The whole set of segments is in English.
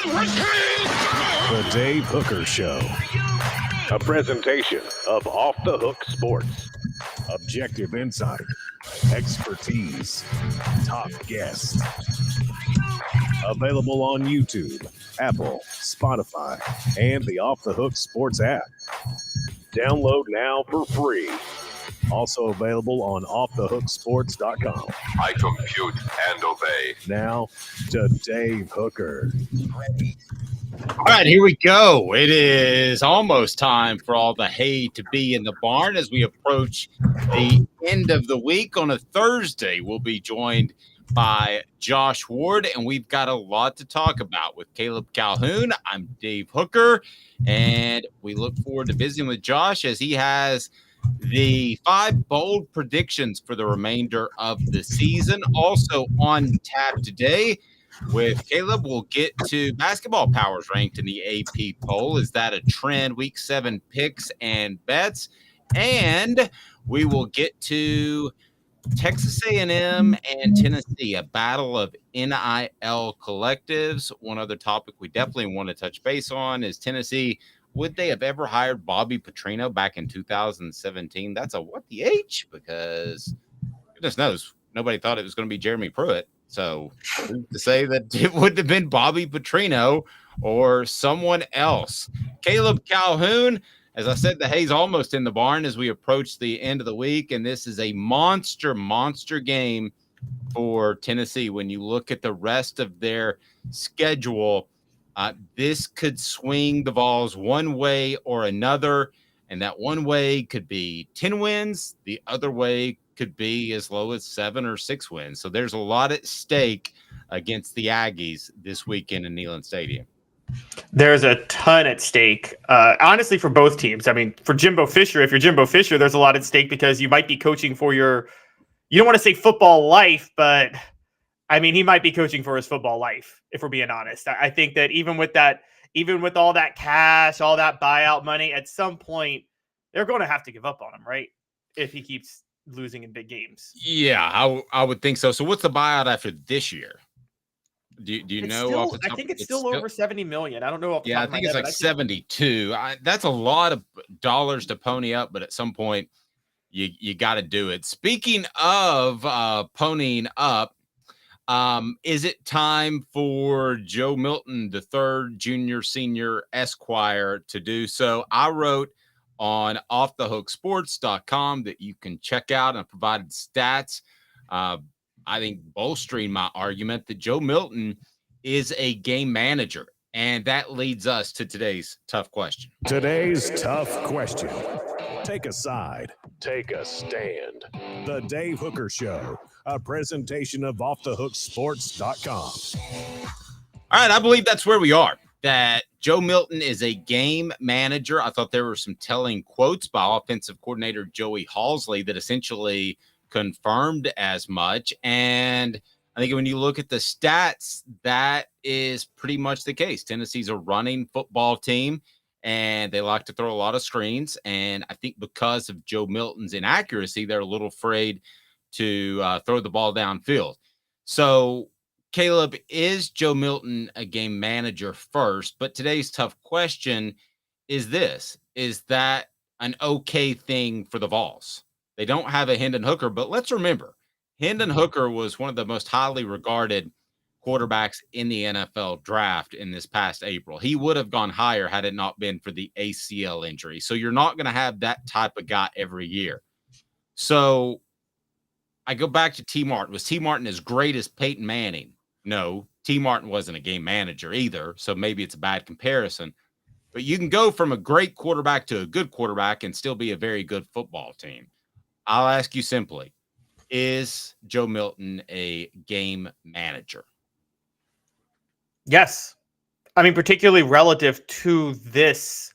The Dave Hooker Show. A presentation of Off the Hook Sports. Objective insight, expertise, top guests. Available on YouTube, Apple, Spotify, and the Off the Hook Sports app. Download now for free. Also available on offthehooksports.com. I compute and obey. Now to Dave Hooker. All right, here we go. It is almost time for all the hay to be in the barn as we approach the end of the week. On a Thursday, we'll be joined by Josh Ward, and we've got a lot to talk about with Caleb Calhoun. I'm Dave Hooker, and we look forward to visiting with Josh as he has the 5 bold predictions for the remainder of the season. Also on tap today with Caleb, we'll get to basketball powers ranked in the AP poll. Is that a trend? Week 7 picks and bets. And we will get to Texas A&M and Tennessee, a battle of NIL collectives. One other topic we definitely want to touch base on is Tennessee. Would they have ever hired Bobby Petrino back in 2017? That's a what the H? Because goodness knows, nobody thought it was going to be Jeremy Pruitt. So to say that it would have been Bobby Petrino or someone else. Caleb Calhoun, as I said, the hay's almost in the barn as we approach the end of the week, and this is a monster game for Tennessee. When you look at the rest of their schedule, this could swing the Vols one way or another, and that one way could be 10 wins. The other way could be as low as 7 or 6 wins. So there's a lot at stake against the Aggies this weekend in Neyland Stadium. There's a ton at stake, honestly, for both teams. I mean, for Jimbo Fisher, if you're Jimbo Fisher, there's a lot at stake because you might be coaching for you don't want to say football life, but I mean, he might be coaching for his football life, if we're being honest. I think that even with all that cash, all that buyout money, at some point, they're going to have to give up on him, right? If he keeps losing in big games. Yeah, I would think so. So what's the buyout after this year? Do you know? I think it's still over $70 million. I don't know. I think it's like 72. That's a lot of dollars to pony up, but at some point, you got to do it. Speaking of ponying up, is it time for Joe Milton III, Junior, Senior, Esquire to do so? I wrote on offthehooksports.com that you can check out and provided stats. I think bolstering my argument that Joe Milton is a game manager. And that leads us to today's tough question. Today's tough question. Take a side. Take a stand. The Dave Hooker Show, a presentation of offthehooksports.com. All right, I believe that's where we are, that Joe Milton is a game manager. I thought there were some telling quotes by offensive coordinator Joey Halzle that essentially confirmed as much. And I think when you look at the stats, that is pretty much the case. Tennessee's a running football team, and they like to throw a lot of screens. And I think because of Joe Milton's inaccuracy, they're a little afraid to throw the ball downfield. So, Caleb, is Joe Milton a game manager first? But today's tough question is this. Is that an okay thing for the Vols? They don't have a Hendon Hooker, but let's remember, Hendon Hooker was one of the most highly regarded quarterbacks in the NFL draft in this past April. He would have gone higher had it not been for the ACL injury. So you're not going to have that type of guy every year. So I go back to T. Martin. Was T. Martin as great as Peyton Manning? No, T. Martin wasn't a game manager either. So maybe it's a bad comparison. But you can go from a great quarterback to a good quarterback and still be a very good football team. I'll ask you simply, is Joe Milton a game manager? Yes. I mean, particularly relative to this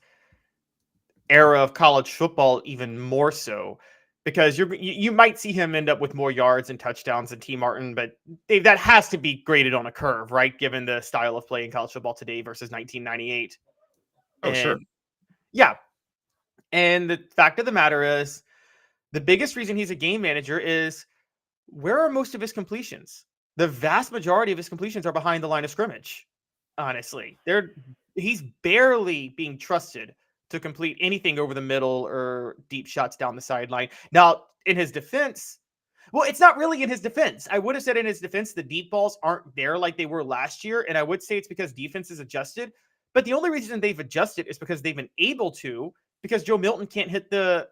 era of college football, even more so, because you might see him end up with more yards and touchdowns than T. Martin, but Dave, that has to be graded on a curve, right? Given the style of play in college football today versus 1998. Oh, sure. Yeah. And the fact of the matter is, the biggest reason he's a game manager is where are most of his completions? The vast majority of his completions are behind the line of scrimmage. honestly. He's barely being trusted to complete anything over the middle or deep shots down the sideline. Now, in his defense, well, it's not really in his defense. I would have said in his defense, the deep balls aren't there like they were last year. And I would say it's because defense is adjusted. But the only reason they've adjusted is because they've been able to, because Joe Milton can't hit the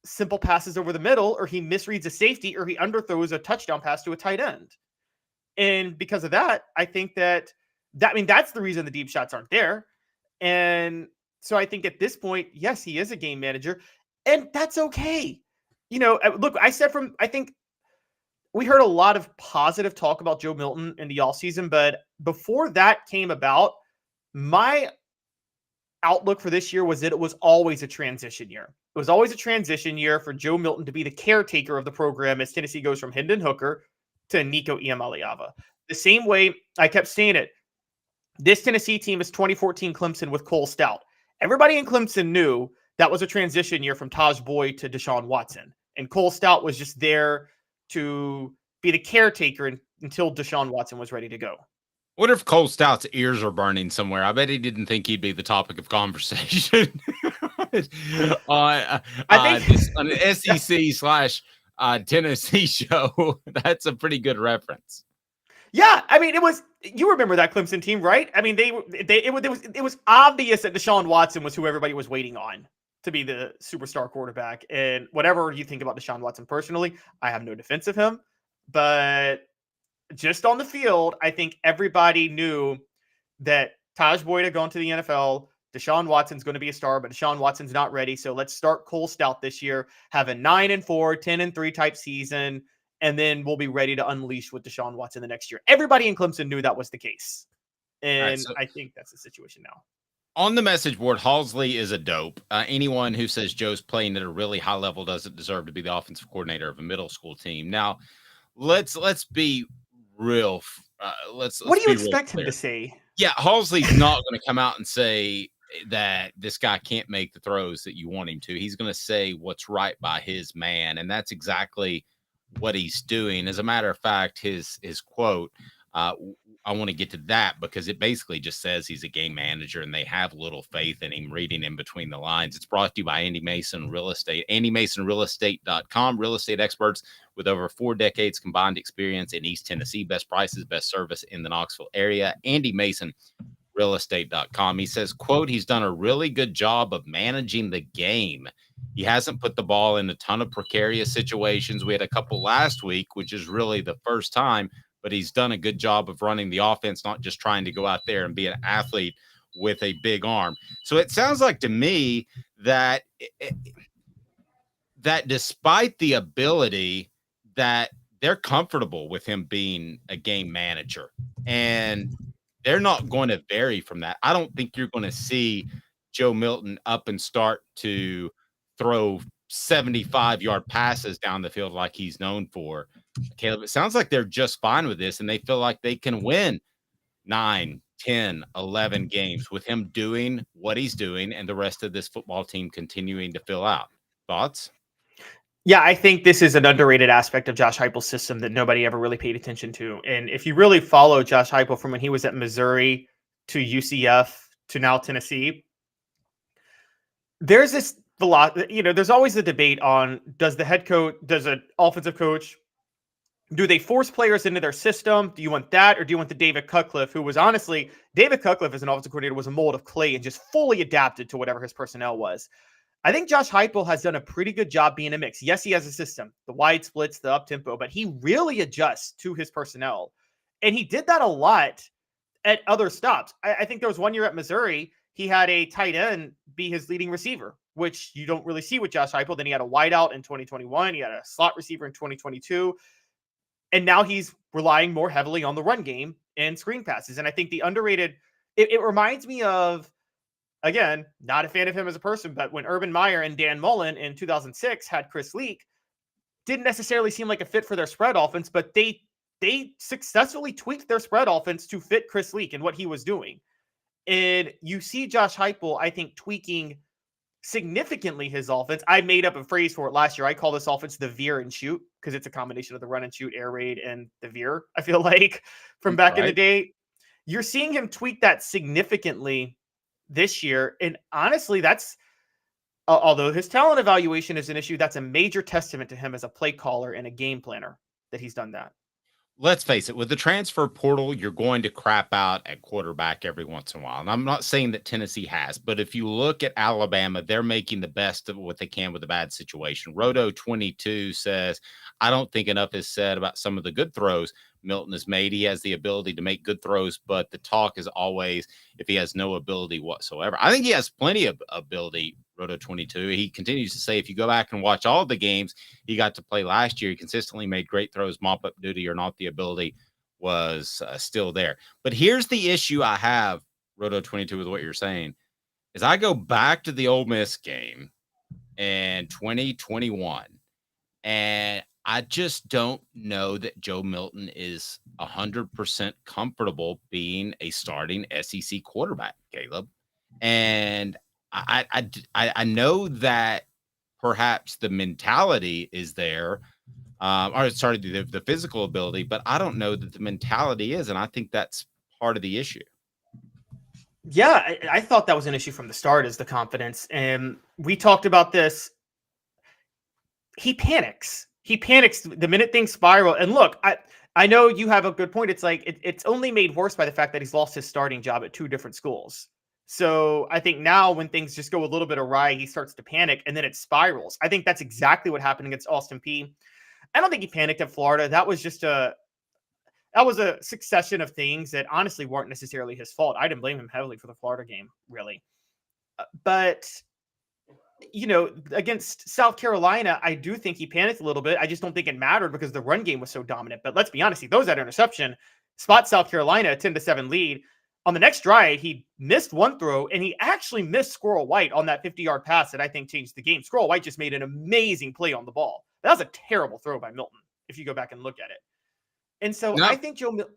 simple passes over the middle, or he misreads a safety, or he underthrows a touchdown pass to a tight end. And because of that, I think that's the reason the deep shots aren't there. And so I think at this point, yes, he is a game manager, and that's okay. Look, I think we heard a lot of positive talk about Joe Milton in the offseason, but before that came about, my outlook for this year was that it was always a transition year. It was always a transition year for Joe Milton to be the caretaker of the program as Tennessee goes from Hendon Hooker to Nico Iamaleava. The same way I kept saying it, this Tennessee team is 2014 Clemson with Cole Stout. Everybody in Clemson knew that was a transition year from Taj Boyd to Deshaun Watson. And Cole Stout was just there to be the caretaker until Deshaun Watson was ready to go. What if Cole Stout's ears are burning somewhere? I bet he didn't think he'd be the topic of conversation on an SEC / Tennessee show. That's a pretty good reference. Yeah, I mean, you remember that Clemson team, right? I mean, it was obvious that Deshaun Watson was who everybody was waiting on to be the superstar quarterback. And whatever you think about Deshaun Watson personally, I have no defense of him, but just on the field, I think everybody knew that Taj Boyd had gone to the NFL. Deshaun Watson's going to be a star, but Deshaun Watson's not ready. So let's start Cole Stout this year, have a 9-4, 10-3 type season, and then we'll be ready to unleash with Deshaun Watson the next year. Everybody in Clemson knew that was the case. And right, so I think that's the situation now. On the message board, Halsley is a dope. Anyone who says Joe's playing at a really high level doesn't deserve to be the offensive coordinator of a middle school team. Now, let's be real. What do you expect him to say? Yeah, Halsley's not going to come out and say that this guy can't make the throws that you want him to. He's going to say what's right by his man, and that's exactly what he's doing. As a matter of fact, his quote, I want to get to that because it basically just says he's a game manager and they have little faith in him, reading in between the lines. It's brought to you by Andy Mason Real Estate. AndyMasonRealEstate.com. Real estate experts with over 4 decades combined experience in East Tennessee. Best prices, best service in the Knoxville area. AndyMasonRealEstate.com. He says, quote, he's done a really good job of managing the game. He hasn't put the ball in a ton of precarious situations. We had a couple last week, which is really the first time, but he's done a good job of running the offense, not just trying to go out there and be an athlete with a big arm. So it sounds like to me that that despite the ability, that they're comfortable with him being a game manager, and they're not going to vary from that. I don't think you're going to see Joe Milton up and start to throw 75-yard passes down the field like he's known for. Caleb, it sounds like they're just fine with this, and they feel like they can win 9, 10, 11 games with him doing what he's doing and the rest of this football team continuing to fill out. Thoughts? Yeah, I think this is an underrated aspect of Josh Heupel's system that nobody ever really paid attention to. And if you really follow Josh Heupel from when he was at Missouri to UCF to now Tennessee, there's this there's always the debate on does an offensive coach, do they force players into their system? Do you want that, or do you want the David Cutcliffe, who was honestly, David Cutcliffe as an offensive coordinator was a mold of clay and just fully adapted to whatever his personnel was. I think Josh Heupel has done a pretty good job being a mix. Yes, he has a system, the wide splits, the up tempo, but he really adjusts to his personnel. And he did that a lot at other stops. I think there was one year at Missouri, he had a tight end be his leading receiver, which you don't really see with Josh Heupel. Then he had a wideout in 2021. He had a slot receiver in 2022. And now he's relying more heavily on the run game and screen passes. And I think the underrated, it reminds me of, again, not a fan of him as a person, but when Urban Meyer and Dan Mullen in 2006 had Chris Leak, didn't necessarily seem like a fit for their spread offense, but they successfully tweaked their spread offense to fit Chris Leak and what he was doing. And you see Josh Heupel, I think, tweaking significantly his offense. I made up a phrase for it last year. I call this offense the veer and shoot because it's a combination of the run and shoot, air raid, and the veer, I feel like, from back in the day. You're seeing him tweak that significantly this year. And honestly, that's although his talent evaluation is an issue, that's a major testament to him as a play caller and a game planner that he's done that. Let's face it, with the transfer portal, you're going to crap out at quarterback every once in a while. And I'm not saying that Tennessee has, but if you look at Alabama, they're making the best of what they can with a bad situation. Roto22 says, I don't think enough is said about some of the good throws Milton has made. He has the ability to make good throws, but the talk is always if he has no ability whatsoever. I think he has plenty of ability, Roto22. He continues to say, if you go back and watch all the games he got to play last year, he consistently made great throws, mop-up duty or not, the ability was still there. But here's the issue I have, Roto22, with what you're saying, is I go back to the Ole Miss game in 2021, and I just don't know that Joe Milton is 100% comfortable being a starting SEC quarterback, Caleb. And I know that perhaps the mentality is there, or sorry, the physical ability, but I don't know that the mentality is, and I think that's part of the issue. Yeah, I thought that was an issue from the start, is the confidence. And we talked about this. He panics. He panics the minute things spiral. And look, I know you have a good point. It's like it's only made worse by the fact that he's lost his starting job at 2 different schools. So I think now when things just go a little bit awry, he starts to panic and then it spirals. I think that's exactly what happened against Austin Peay. I don't think he panicked at Florida. That was a succession of things that honestly weren't necessarily his fault. I didn't blame him heavily for the Florida game, really. But against South Carolina, I do think he panicked a little bit. I just don't think it mattered because the run game was so dominant. But let's be honest, he throws that interception, spots South Carolina a 10-7 lead. On the next drive, he missed one throw, and he actually missed Squirrel White on that 50-yard pass that I think changed the game. Squirrel White just made an amazing play on the ball. That was a terrible throw by Milton, if you go back and look at it. And so I think Joe Milton...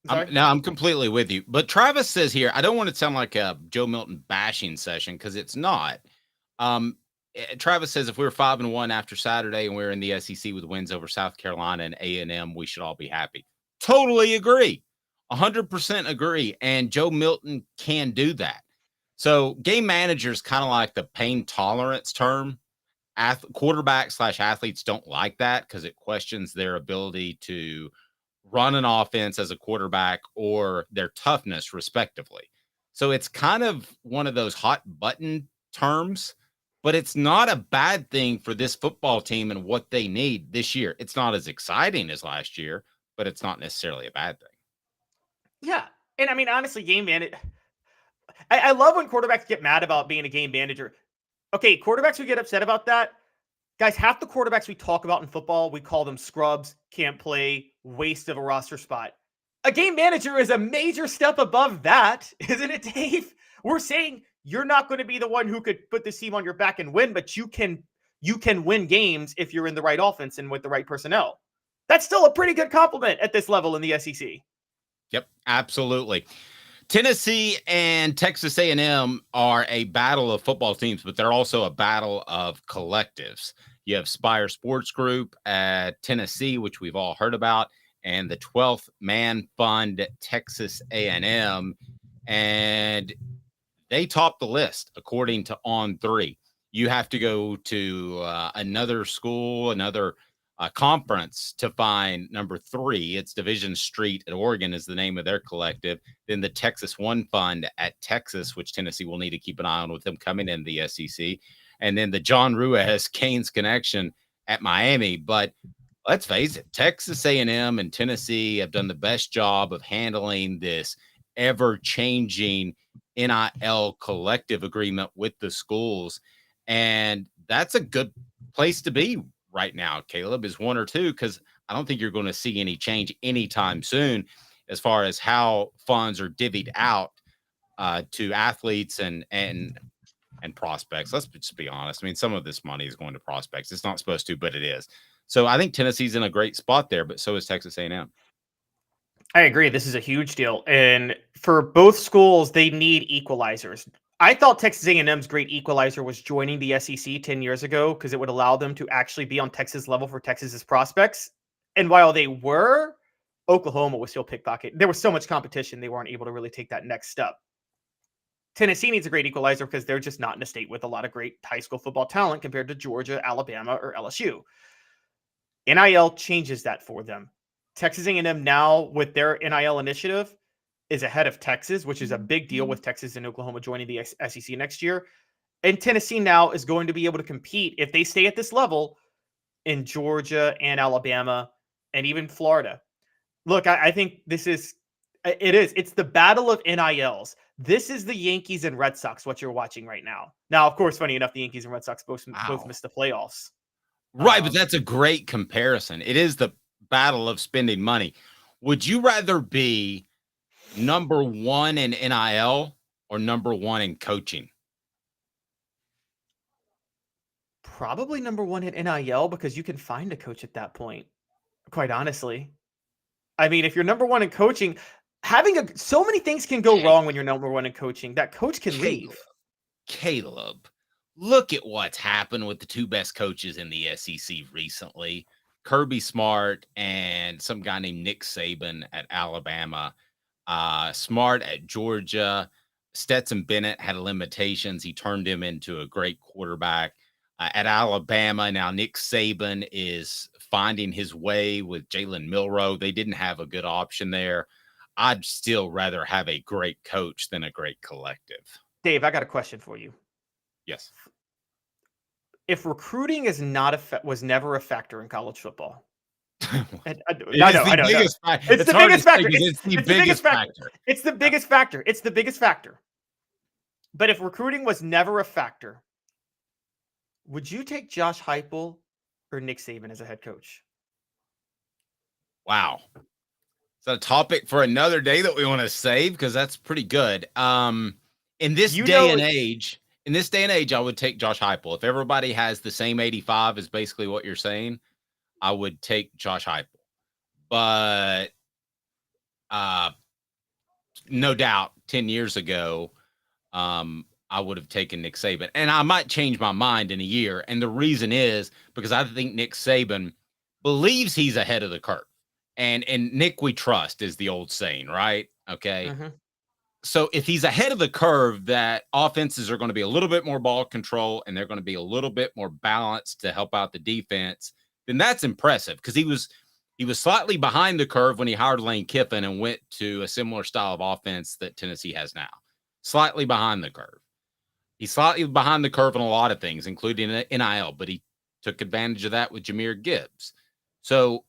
I'm completely with you. But Travis says here, I don't want to sound like a Joe Milton bashing session because it's not. Travis says if we were 5-1 after Saturday and we were in the SEC with wins over South Carolina and A&M, we should all be happy. Totally agree. 100% agree. And Joe Milton can do that. So game managers kind of like the pain tolerance term. Quarterback/athletes don't like that because it questions their ability to run an offense as a quarterback or their toughness, respectively. So it's kind of one of those hot button terms, but it's not a bad thing for this football team and what they need this year. It's not as exciting as last year, but it's not necessarily a bad thing. Yeah. And I mean, honestly, game manager, I love when quarterbacks get mad about being a game manager. Okay, quarterbacks who get upset about that, guys, half the quarterbacks we talk about in football, we call them scrubs, can't play, waste of a roster spot. A game manager is a major step above that, isn't it, Dave? We're saying you're not going to be the one who could put this team on your back and win, but you can win games if you're in the right offense and with the right personnel. That's still a pretty good compliment at this level in the SEC. Yep, absolutely. Tennessee and Texas A&M are a battle of football teams, but they're also a battle of collectives. You have Spire Sports Group at Tennessee, which we've all heard about, and the 12th Man Fund at Texas A&M, and they top the list according to On3. You have to go to another school, another conference to find number 3. It's Division Street at Oregon is the name of their collective. Then the Texas One Fund at Texas, which Tennessee will need to keep an eye on with them coming in the SEC. And then the John Ruiz Canes Connection at Miami. But let's face it, Texas A&M and Tennessee have done the best job of handling this ever-changing NIL collective agreement with the schools. And that's a good place to be right now, Caleb, is 1 or 2, because I don't think you're going to see any change anytime soon as far as how funds are divvied out to athletes and prospects. Let's just be honest. I mean, some of this money is going to prospects. It's not supposed to, but it is. So I think Tennessee's in a great spot there, but so is Texas A&M. I agree. This is a huge deal. And for both schools, they need equalizers. I thought Texas A&M's great equalizer was joining the SEC 10 years ago because it would allow them to actually be on Texas level for Texas's prospects. And while they were, Oklahoma was still pickpocket. There was so much competition, they weren't able to really take that next step. Tennessee needs a great equalizer because they're just not in a state with a lot of great high school football talent compared to Georgia, Alabama, or LSU. NIL changes that for them. Texas A&M now with their NIL initiative is ahead of Texas, which is a big deal with Texas and Oklahoma joining the SEC next year. And Tennessee now is going to be able to compete if they stay at this level in Georgia and Alabama and even Florida. Look, I think it's the battle of NILs. This is the Yankees and Red Sox, what you're watching right now. Now, of course, funny enough, the Yankees and Red Sox both missed the playoffs. Right, but that's a great comparison. It is the battle of spending money. Would you rather be number one in NIL or number one in coaching? Probably number one in NIL because you can find a coach at that point, quite honestly. I mean, if you're number one in coaching, so many things can go wrong when you're number one in coaching. That coach can leave. Caleb, look at what's happened with the two best coaches in the SEC recently. Kirby Smart and some guy named Nick Saban at Alabama. Smart at Georgia. Stetson Bennett had limitations. He turned him into a great quarterback. At Alabama, now Nick Saban is finding his way with Jalen Milroe. They didn't have a good option there. I'd still rather have a great coach than a great collective. Dave, I got a question for you. Yes. If recruiting was never a factor in college football. It's the biggest factor. It's the biggest factor. It's the biggest factor. But if recruiting was never a factor, would you take Josh Heupel or Nick Saban as a head coach? Wow. Is that a topic for another day that we want to save? Because that's pretty good. In this day and age, I would take Josh Heupel. If everybody has the same 85 is basically what you're saying, I would take Josh Heupel. But no doubt 10 years ago, I would have taken Nick Saban. And I might change my mind in a year. And the reason is because I think Nick Saban believes he's ahead of the curve. And Nick we trust is the old saying, right? Okay. Mm-hmm. So if he's ahead of the curve, that offenses are going to be a little bit more ball control and they're going to be a little bit more balanced to help out the defense, then that's impressive because he was slightly behind the curve when he hired Lane Kiffin and went to a similar style of offense that Tennessee has now. Slightly behind the curve. He's slightly behind the curve on a lot of things, including NIL, but he took advantage of that with Jahmyr Gibbs. So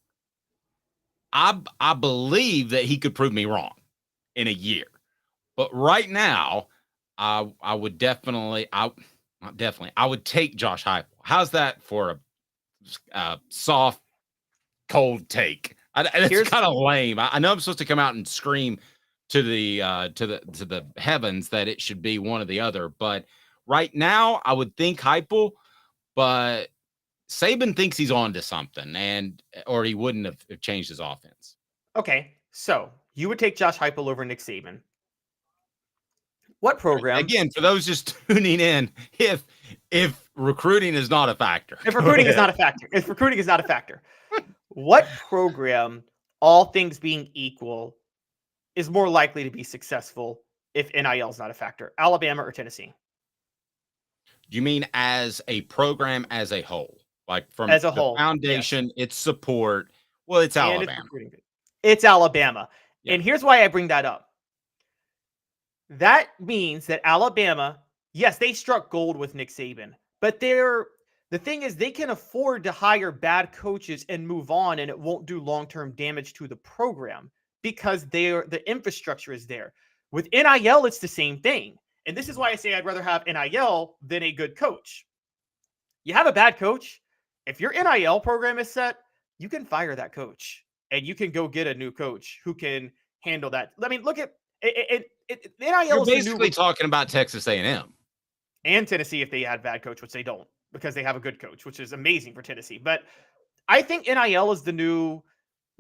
I believe that he could prove me wrong in a year. But right now, I would definitely take Josh Heupel. How's that for a soft, cold take? It's kind of lame. I know I'm supposed to come out and scream to the heavens that it should be one or the other, but right now I would think Heupel, but Saban thinks he's on to something, or he wouldn't have changed his offense. Okay, so you would take Josh Heupel over Nick Saban. What program? Again, for those just tuning in, if recruiting is not a factor. If recruiting is not a factor. What program, all things being equal, is more likely to be successful if NIL is not a factor? Alabama or Tennessee? You mean as a program as a whole? Like from as a the whole, foundation, yes. Its support. Well, it's Alabama. It's Alabama. Yeah. And here's why I bring that up. That means that Alabama, yes, they struck gold with Nick Saban, but the thing is they can afford to hire bad coaches and move on, and it won't do long-term damage to the program because the infrastructure is there. With NIL, it's the same thing. And this is why I say I'd rather have NIL than a good coach. You have a bad coach. If your NIL program is set, you can fire that coach and you can go get a new coach who can handle that. I mean, look at it. NIL You're basically talking about Texas A&M and Tennessee if they had bad coach, which they don't because they have a good coach, which is amazing for Tennessee. But I think NIL is the new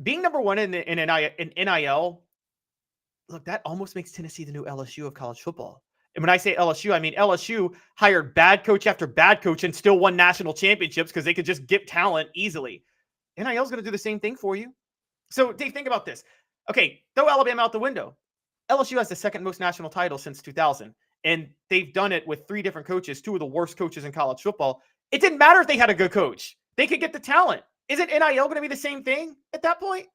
being number one in NIL. Look, that almost makes Tennessee the new LSU of college football. And when I say LSU, I mean LSU hired bad coach after bad coach and still won national championships because they could just get talent easily. NIL is going to do the same thing for you. So, Dave, think about this. Okay, throw Alabama out the window. LSU has the second most national titles since 2000, and they've done it with 3 different coaches, 2 of the worst coaches in college football. It didn't matter if they had a good coach. They could get the talent. Isn't NIL going to be the same thing at that point?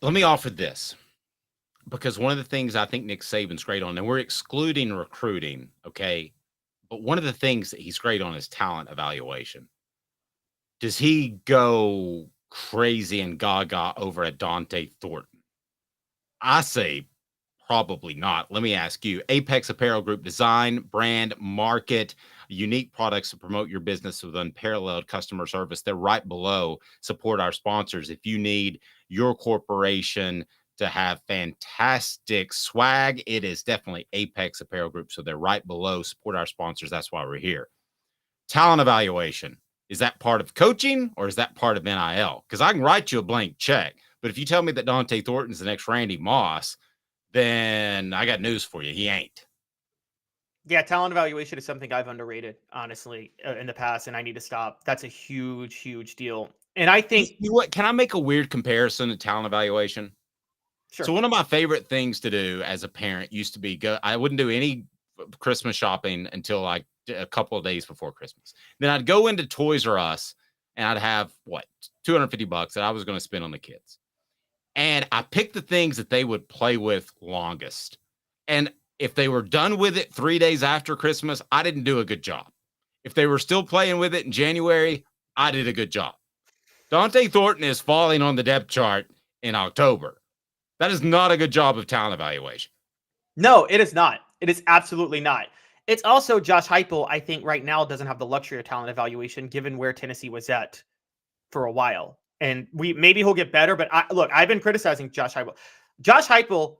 Let me offer this, because one of the things I think Nick Saban's great on, and we're excluding recruiting, okay, but one of the things that he's great on is talent evaluation. Does he go crazy and gaga over a Dante Thornton? I say probably not. Let me ask you. Apex Apparel Group, design, brand, market, unique products to promote your business with unparalleled customer service. They're right below. Support our sponsors. If you need your corporation to have fantastic swag, it is definitely Apex Apparel Group. So they're right below. Support our sponsors. That's why we're here. Talent evaluation. Is that part of coaching or is that part of NIL? Because I can write you a blank check, but if you tell me that Dante Thornton's the next Randy Moss, then I got news for you. He ain't. Yeah, talent evaluation is something I've underrated, honestly, in the past, and I need to stop. That's a huge, huge deal. And I think... You know what? Can I make a weird comparison to talent evaluation? Sure. So one of my favorite things to do as a parent used to be I wouldn't do any Christmas shopping until like a couple of days before Christmas. Then I'd go into Toys R Us and I'd have $250 that I was going to spend on the kids. And I picked the things that they would play with longest. And if they were done with it 3 days after Christmas, I didn't do a good job. If they were still playing with it in January, I did a good job. Dante Thornton is falling on the depth chart in October. That is not a good job of talent evaluation. No, it is not. It is absolutely not. It's also Josh Heupel, I think, right now doesn't have the luxury of talent evaluation given where Tennessee was at for a while. And maybe he'll get better, but I've been criticizing Josh Heupel. Josh Heupel,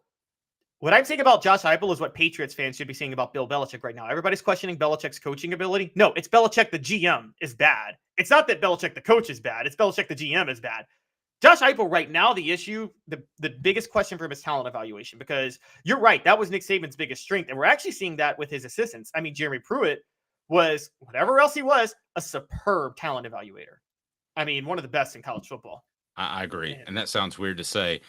what I'm saying about Josh Heupel is what Patriots fans should be saying about Bill Belichick right now. Everybody's questioning Belichick's coaching ability. No, it's Belichick the GM is bad. It's not that Belichick the coach is bad. It's Belichick the GM is bad. Josh Heupel right now, the issue, the biggest question for him is talent evaluation, because you're right. That was Nick Saban's biggest strength. And we're actually seeing that with his assistants. I mean, Jeremy Pruitt was, whatever else he was, a superb talent evaluator. I mean, one of the best in college football. I agree. And that sounds weird to say.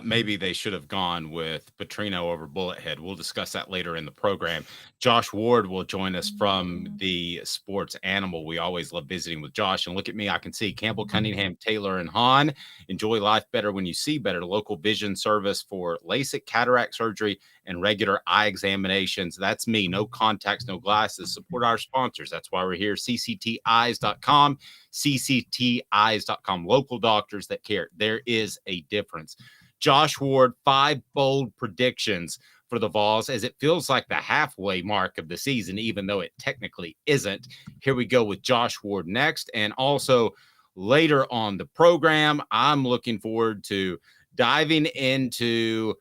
Maybe they should have gone with Petrino over Bullethead. We'll discuss that later in the program. Josh Ward will join us from the Sports Animal. We always love visiting with Josh. And look at me. I can see Campbell, Cunningham, Taylor, and Hahn. Enjoy life better when you see better. Local vision service for LASIK, cataract surgery, and regular eye examinations. That's me. No contacts, no glasses. Support our sponsors. That's why we're here. ccteyes.com. ccteyes.com. Local doctors that care. There is a difference. Josh Ward, 5 bold predictions for the Vols as it feels like the halfway mark of the season, even though it technically isn't. Here we go with Josh Ward next. And also later on the program, I'm looking forward to diving into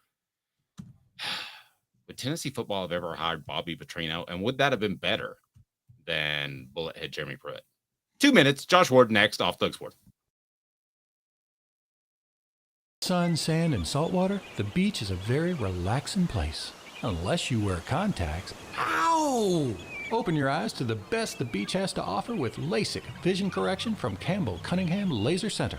would Tennessee football have ever hired Bobby Petrino? And would that have been better than Bullethead Jeremy Pruitt? 2 minutes. Josh Ward next off Doug Sports. Sun, sand, and salt water, the beach is a very relaxing place. Unless you wear contacts. Ow! Open your eyes to the best the beach has to offer with LASIK vision correction from Campbell Cunningham Laser Center.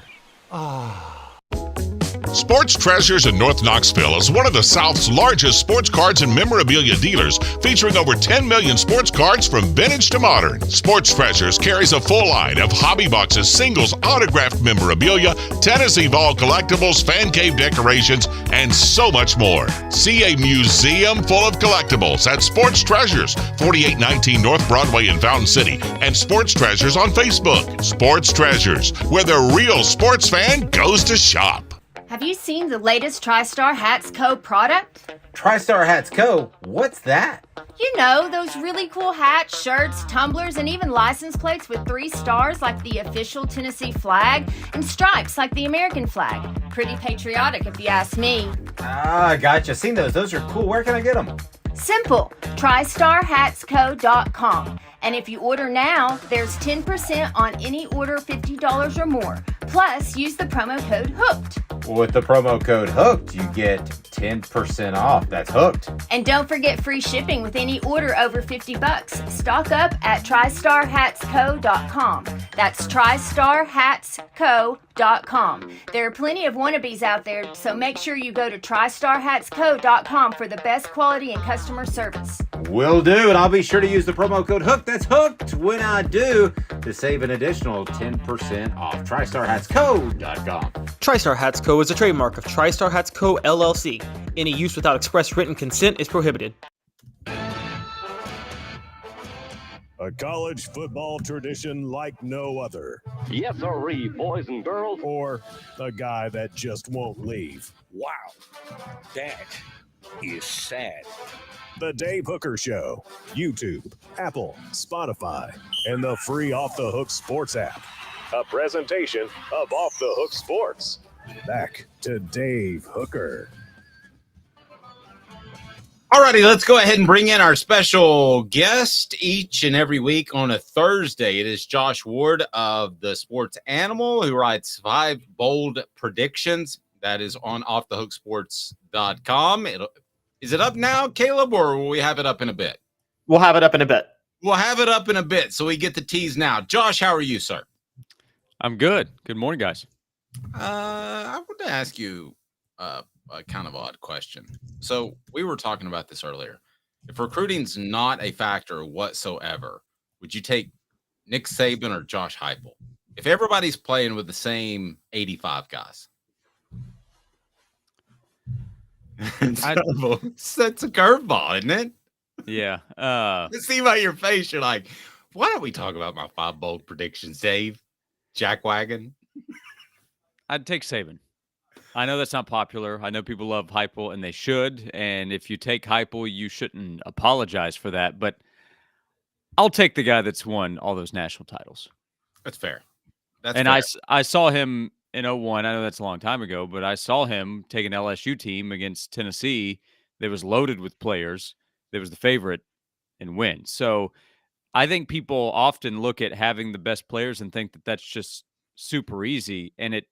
Sports Treasures in North Knoxville is one of the South's largest sports cards and memorabilia dealers, featuring over 10 million sports cards from vintage to modern. Sports Treasures carries a full line of hobby boxes, singles, autographed memorabilia, Tennessee Vol collectibles, fan cave decorations, and so much more. See a museum full of collectibles at Sports Treasures, 4819 North Broadway in Fountain City, and Sports Treasures on Facebook. Sports Treasures, where the real sports fan goes to shop. Have you seen the latest TriStar Hats Co. product? TriStar Hats Co.? What's that? You know, those really cool hats, shirts, tumblers, and even license plates with 3 stars like the official Tennessee flag and stripes like the American flag. Pretty patriotic if you ask me. Ah, gotcha. Seen those. Those are cool. Where can I get them? Simple. TriStarHatsCo.com. And if you order now, there's 10% on any order $50 or more. Plus, use the promo code HOOKED. With the promo code HOOKED, you get 10% off. That's hooked. And don't forget free shipping with any order over $50. Stock up at TristarHatsCo.com. That's TristarHatsCo.com. There are plenty of wannabes out there, so make sure you go to TristarHatsCo.com for the best quality and customer service. Will do, and I'll be sure to use the promo code HOOK. That's hooked when I do to save an additional 10% off. TristarHatsCo.com. TriStar Hats Co. is a trademark of TriStar Hats Co. LLC. Any use without express written consent is prohibited. A college football tradition like no other. Yes, sirree, boys and girls. Or a guy that just won't leave. Wow, that is sad. The Dave Hooker Show. YouTube, Apple, Spotify, and the free Off the Hook Sports app. A presentation of Off the Hook Sports. Back to Dave Hooker. Alrighty, let's go ahead and bring in our special guest each and every week on a Thursday. It is Josh Ward of the Sports Animal, who writes 5 bold predictions. That is on offthehooksports.com. Is it up now, Caleb, or will we have it up in a bit? We'll have it up in a bit. We'll have it up in a bit, so we get the tease now. Josh, how are you, sir? I'm good. Good morning, guys. I want to ask you a kind of odd question. So we were talking about this earlier. If recruiting's not a factor whatsoever, would you take Nick Saban or Josh Heupel? If everybody's playing with the same 85 guys. That's a curveball, isn't it? Yeah. Let's see by your face. You're like, why don't we talk about my 5 bold predictions, Dave? Jackwagon. I'd take Saban. I know that's not popular. I know people love Heupel, and they should. And if you take Heupel, you shouldn't apologize for that. But I'll take the guy that's won all those national titles. That's fair. I saw him in 01. I know that's a long time ago, but I saw him take an LSU team against Tennessee that was loaded with players, that was the favorite, and win. So I think people often look at having the best players and think that that's just super easy, and it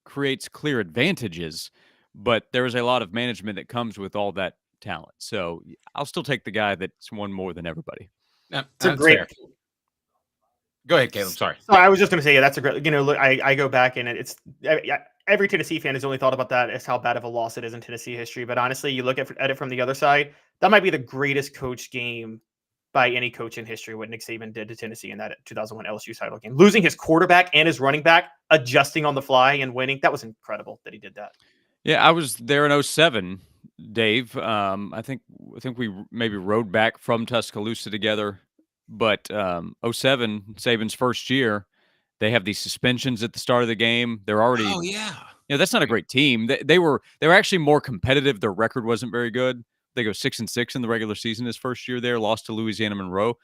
creates clear advantages, but there is a lot of management that comes with all that talent. So I'll still take the guy that's won more than everybody. It's a great. Fair. Go ahead, Caleb. Sorry. So I was just going to say, yeah, that's a great. Look, I go back and it's every Tennessee fan has only thought about that as how bad of a loss it is in Tennessee history. But honestly, you look at it from the other side, that might be the greatest coach game by any coach in history, what Nick Saban did to Tennessee in that 2001 LSU title game. Losing his quarterback and his running back, adjusting on the fly and winning. That was incredible that he did that. Yeah, I was there in 07, Dave. I think we maybe rode back from Tuscaloosa together. But 07, Saban's first year, they have these suspensions at the start of the game. They're already that's not a great team. They were actually more competitive. Their record wasn't very good. They go 6-6 in the regular season his first year there, lost to Louisiana Monroe.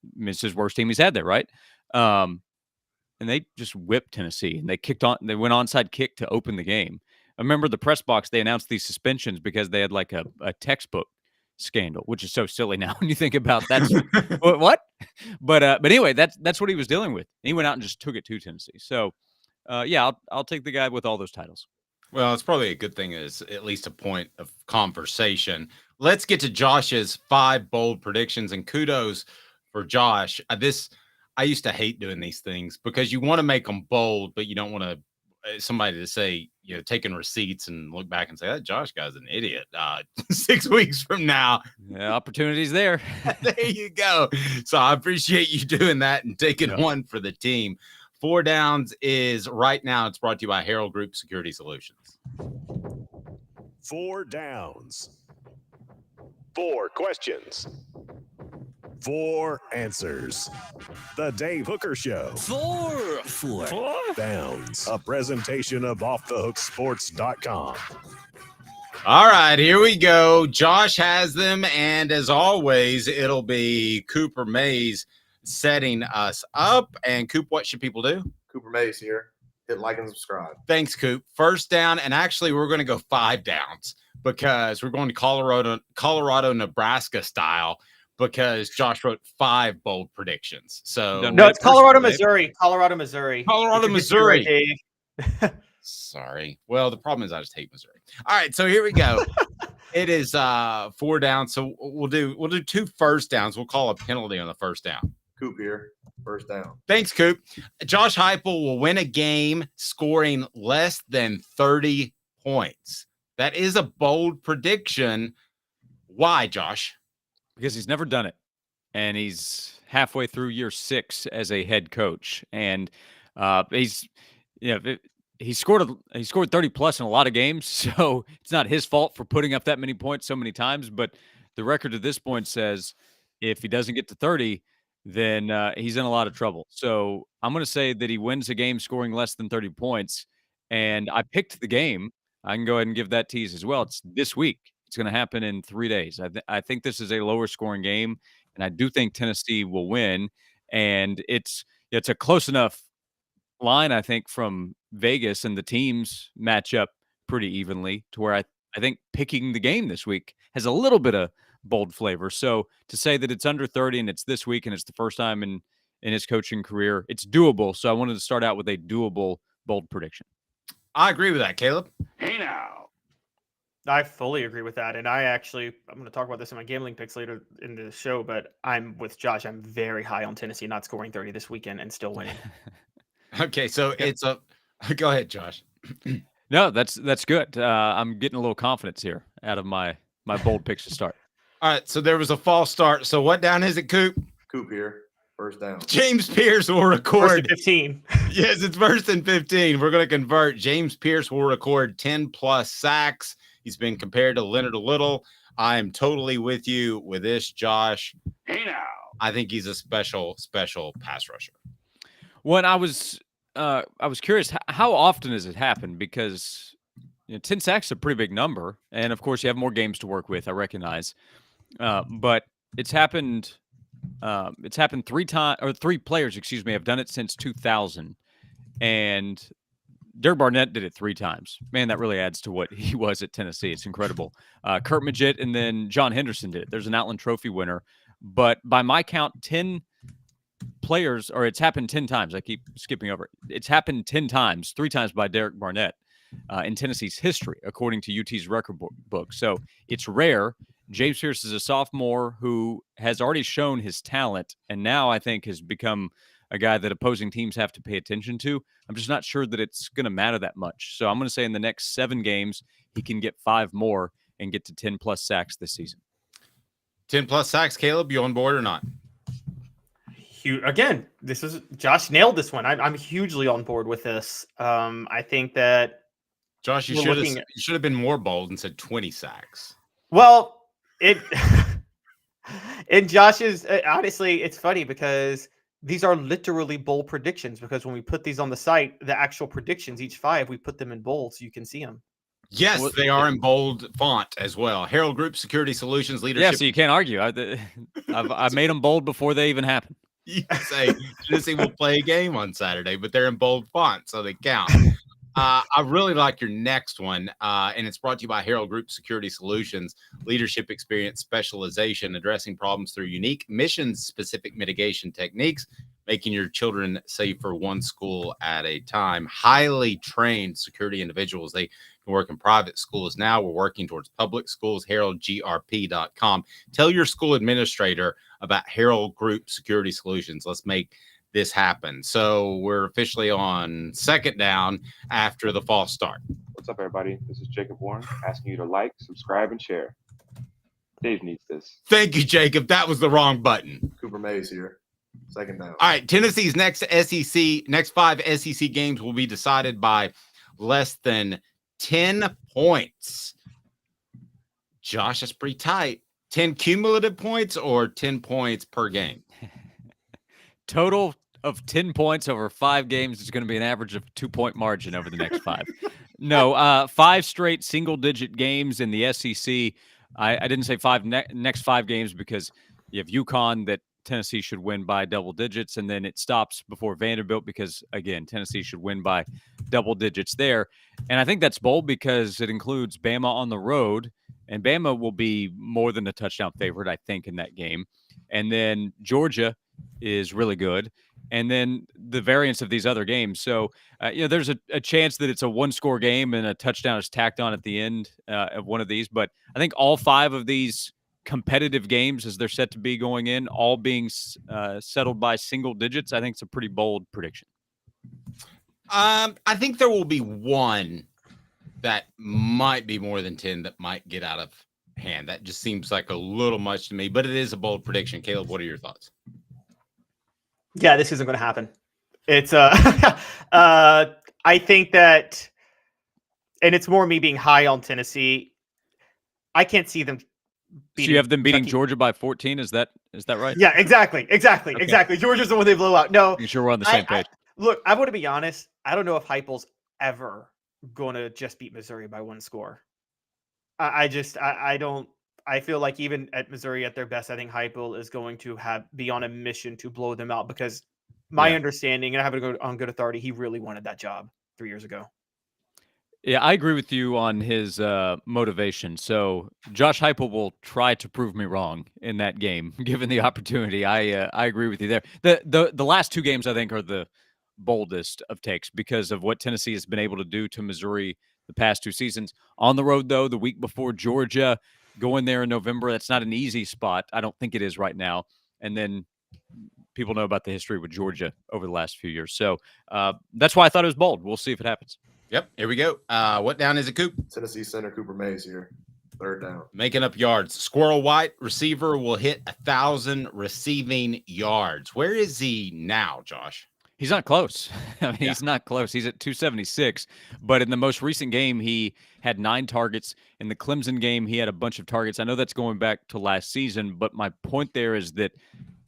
I mean, it's his worst team he's had there, right? And they just whipped Tennessee, and they went onside kick to open the game. I remember the press box, they announced these suspensions because they had like a textbook scandal, which is so silly now when you think about that's what. But anyway, that's what he was dealing with. He went out and just took it to Tennessee. So I'll take the guy with all those titles. Well, it's probably a good thing as at least a point of conversation. Let's get to Josh's 5 bold predictions, and kudos for Josh. I used to hate doing these things because you want to make them bold, but you don't want somebody to say, taking receipts and look back and say, that Josh guy's an idiot. 6 weeks from now. Yeah, opportunities there. There you go. So I appreciate you doing that and taking one for the team. 4 Downs is right now. It's brought to you by Herald Group Security Solutions. 4 Downs. 4 questions. 4 answers. The Dave Hooker Show. 4 Downs. A presentation of offthehooksports.com. All right, here we go. Josh has them, and as always, it'll be Cooper Mays setting us up. And Coop, what should people do? Cooper Mays here. Hit like and subscribe. Thanks, Coop. 1st down, and actually we're going to go 5 downs because we're going to Colorado, Nebraska style because Josh wrote 5 bold predictions. So no, it's Colorado, Missouri. Colorado, Missouri. Sorry. Well, the problem is I just hate Missouri. All right, so here we go. It is 4 down, so we'll do 2 first downs. We'll call a penalty on the first down. Coop here. First down. Thanks, Coop. Josh Heupel will win a game scoring less than 30 points. That is a bold prediction. Why, Josh? Because he's never done it, and he's halfway through year 6 as a head coach, and he scored 30 plus in a lot of games, so it's not his fault for putting up that many points so many times. But the record at this point says if he doesn't get to 30, then he's in a lot of trouble. So I'm going to say that he wins a game scoring less than 30 points. And I picked the game. I can go ahead and give that tease as well. It's this week. It's going to happen in 3 days. I think this is a lower scoring game, and I do think Tennessee will win. And it's a close enough line, I think, from Vegas, and the teams match up pretty evenly to where I think picking the game this week has a little bit of bold flavor. So to say that it's under 30 and it's this week and it's the first time in his coaching career, it's doable. So I wanted to start out with a doable bold prediction. I agree with that, Caleb. Hey now. I fully agree with that. And I'm going to talk about this in my gambling picks later in the show, but I'm with Josh. I'm very high on Tennessee not scoring 30 this weekend and still winning. Okay, so it's a – go ahead, Josh. No, that's good. I'm getting a little confidence here out of my bold picks to start. All right, so there was a false start. So what down is it, Coop? Coop here. First down. James Pierce will record. First and 15. Yes, it's first and 15. We're going to convert. James Pierce will record 10-plus sacks. He's been compared to Leonard Little. I am totally with you with this, Josh. Hey now. I think he's a special pass rusher. When I was curious, how often does it happen? Because 10 sacks is a pretty big number, and of course you have more games to work with. I recognize, but it's happened. It's happened 3 times, or 3 players, have done it since 2000, and Derek Barnett did it 3 times. Man, that really adds to what he was at Tennessee. It's incredible. Kurt Magid and then John Henderson did it. There's an Outland Trophy winner, but by my count, 10 players, or it's happened 10 times. I keep skipping over it. It's happened 10 times, 3 times by Derek Barnett in Tennessee's history, according to UT's record book. So it's rare. James Pierce is a sophomore who has already shown his talent, and now I think has become a guy that opposing teams have to pay attention to. I'm just not sure that it's going to matter that much. So I'm going to say in the next 7 games, he can get 5 more and get to 10-plus sacks this season. 10-plus sacks, Caleb, you on board or not? Again, Josh nailed this one. I'm hugely on board with this. I think that Josh, you should have been more bold and said 20 sacks. Well, in Josh's honestly, it's funny because these are literally bold predictions, because when we put these on the site, the actual predictions, each 5, we put them in bold so you can see them. Yes, they are in bold font as well. Herald Group Security Solutions Leadership. Yeah, so you can't argue. I've made them bold before they even happen. You say Tennessee will play a game on Saturday, but they're in bold font, so they count. I really like your next one, and it's brought to you by Herald Group Security Solutions, leadership experience, specialization, addressing problems through unique mission-specific mitigation techniques, making your children safer one school at a time. Highly trained security individuals. They can work in private schools now. We're working towards public schools, heraldgrp.com. Tell your school administrator about Herald Group Security Solutions. Let's make this happen. So we're officially on 2nd down after the false start. What's up, everybody? This is Jacob Warren asking you to like, subscribe, and share. Dave needs this. Thank you, Jacob. That was the wrong button. Cooper Mays here. 2nd down. All right. Tennessee's next 5 SEC games will be decided by less than 10 points. Josh, that's pretty tight. 10 cumulative points or 10 points per game? Total of 10 points over 5 games is going to be an average of 2-point margin over the next 5. No, 5 straight single-digit games in the SEC. I didn't say 5 next 5 games because you have UConn that Tennessee should win by double digits, and then it stops before Vanderbilt because, again, Tennessee should win by double digits there. And I think that's bold because it includes Bama on the road, and Bama will be more than a touchdown favorite, I think, in that game. And then Georgia is really good. And then the variance of these other games. So, there's a chance that it's a one-score game and a touchdown is tacked on at the end of one of these. But I think all 5 of these competitive games, as they're set to be going in, all being settled by single digits, I think it's a pretty bold prediction. I think there will be one that might be more than 10 that might get out of hand. That just seems like a little much to me, but it is a bold prediction. Caleb, what are your thoughts? Yeah, this isn't going to happen. It's I think that, and it's more me being high on Tennessee. I can't see them. So you have them beating Georgia by 14. Is that right? Yeah, exactly. Georgia's the one they blow out. No, making sure we're on the same page. Look, I want to be honest. I don't know if Heupel's ever going to just beat Missouri by 1 score. I don't. I feel like even at Missouri at their best, I think Heupel is going to be on a mission to blow them out because my understanding, and I have to go on good authority, he really wanted that job 3 years ago. Yeah, I agree with you on his motivation. So Josh Heupel will try to prove me wrong in that game, given the opportunity. I agree with you there. The last 2 games I think are the boldest of takes because of what Tennessee has been able to do to Missouri the past 2 seasons. On the road, though, the week before Georgia, going there in November, that's not an easy spot. I don't think it is right now. And then people know about the history with Georgia over the last few years. So that's why I thought it was bold. We'll see if it happens. Yep, here we go. What down is it, Coop? Tennessee center Cooper Mays here. 3rd down. Making up yards. Squirrel White, receiver, will hit 1,000 receiving yards. Where is he now, Josh? He's not close. I mean, he's not close. He's at 276. But in the most recent game, he had 9 targets. In the Clemson game, he had a bunch of targets. I know that's going back to last season, but my point there is that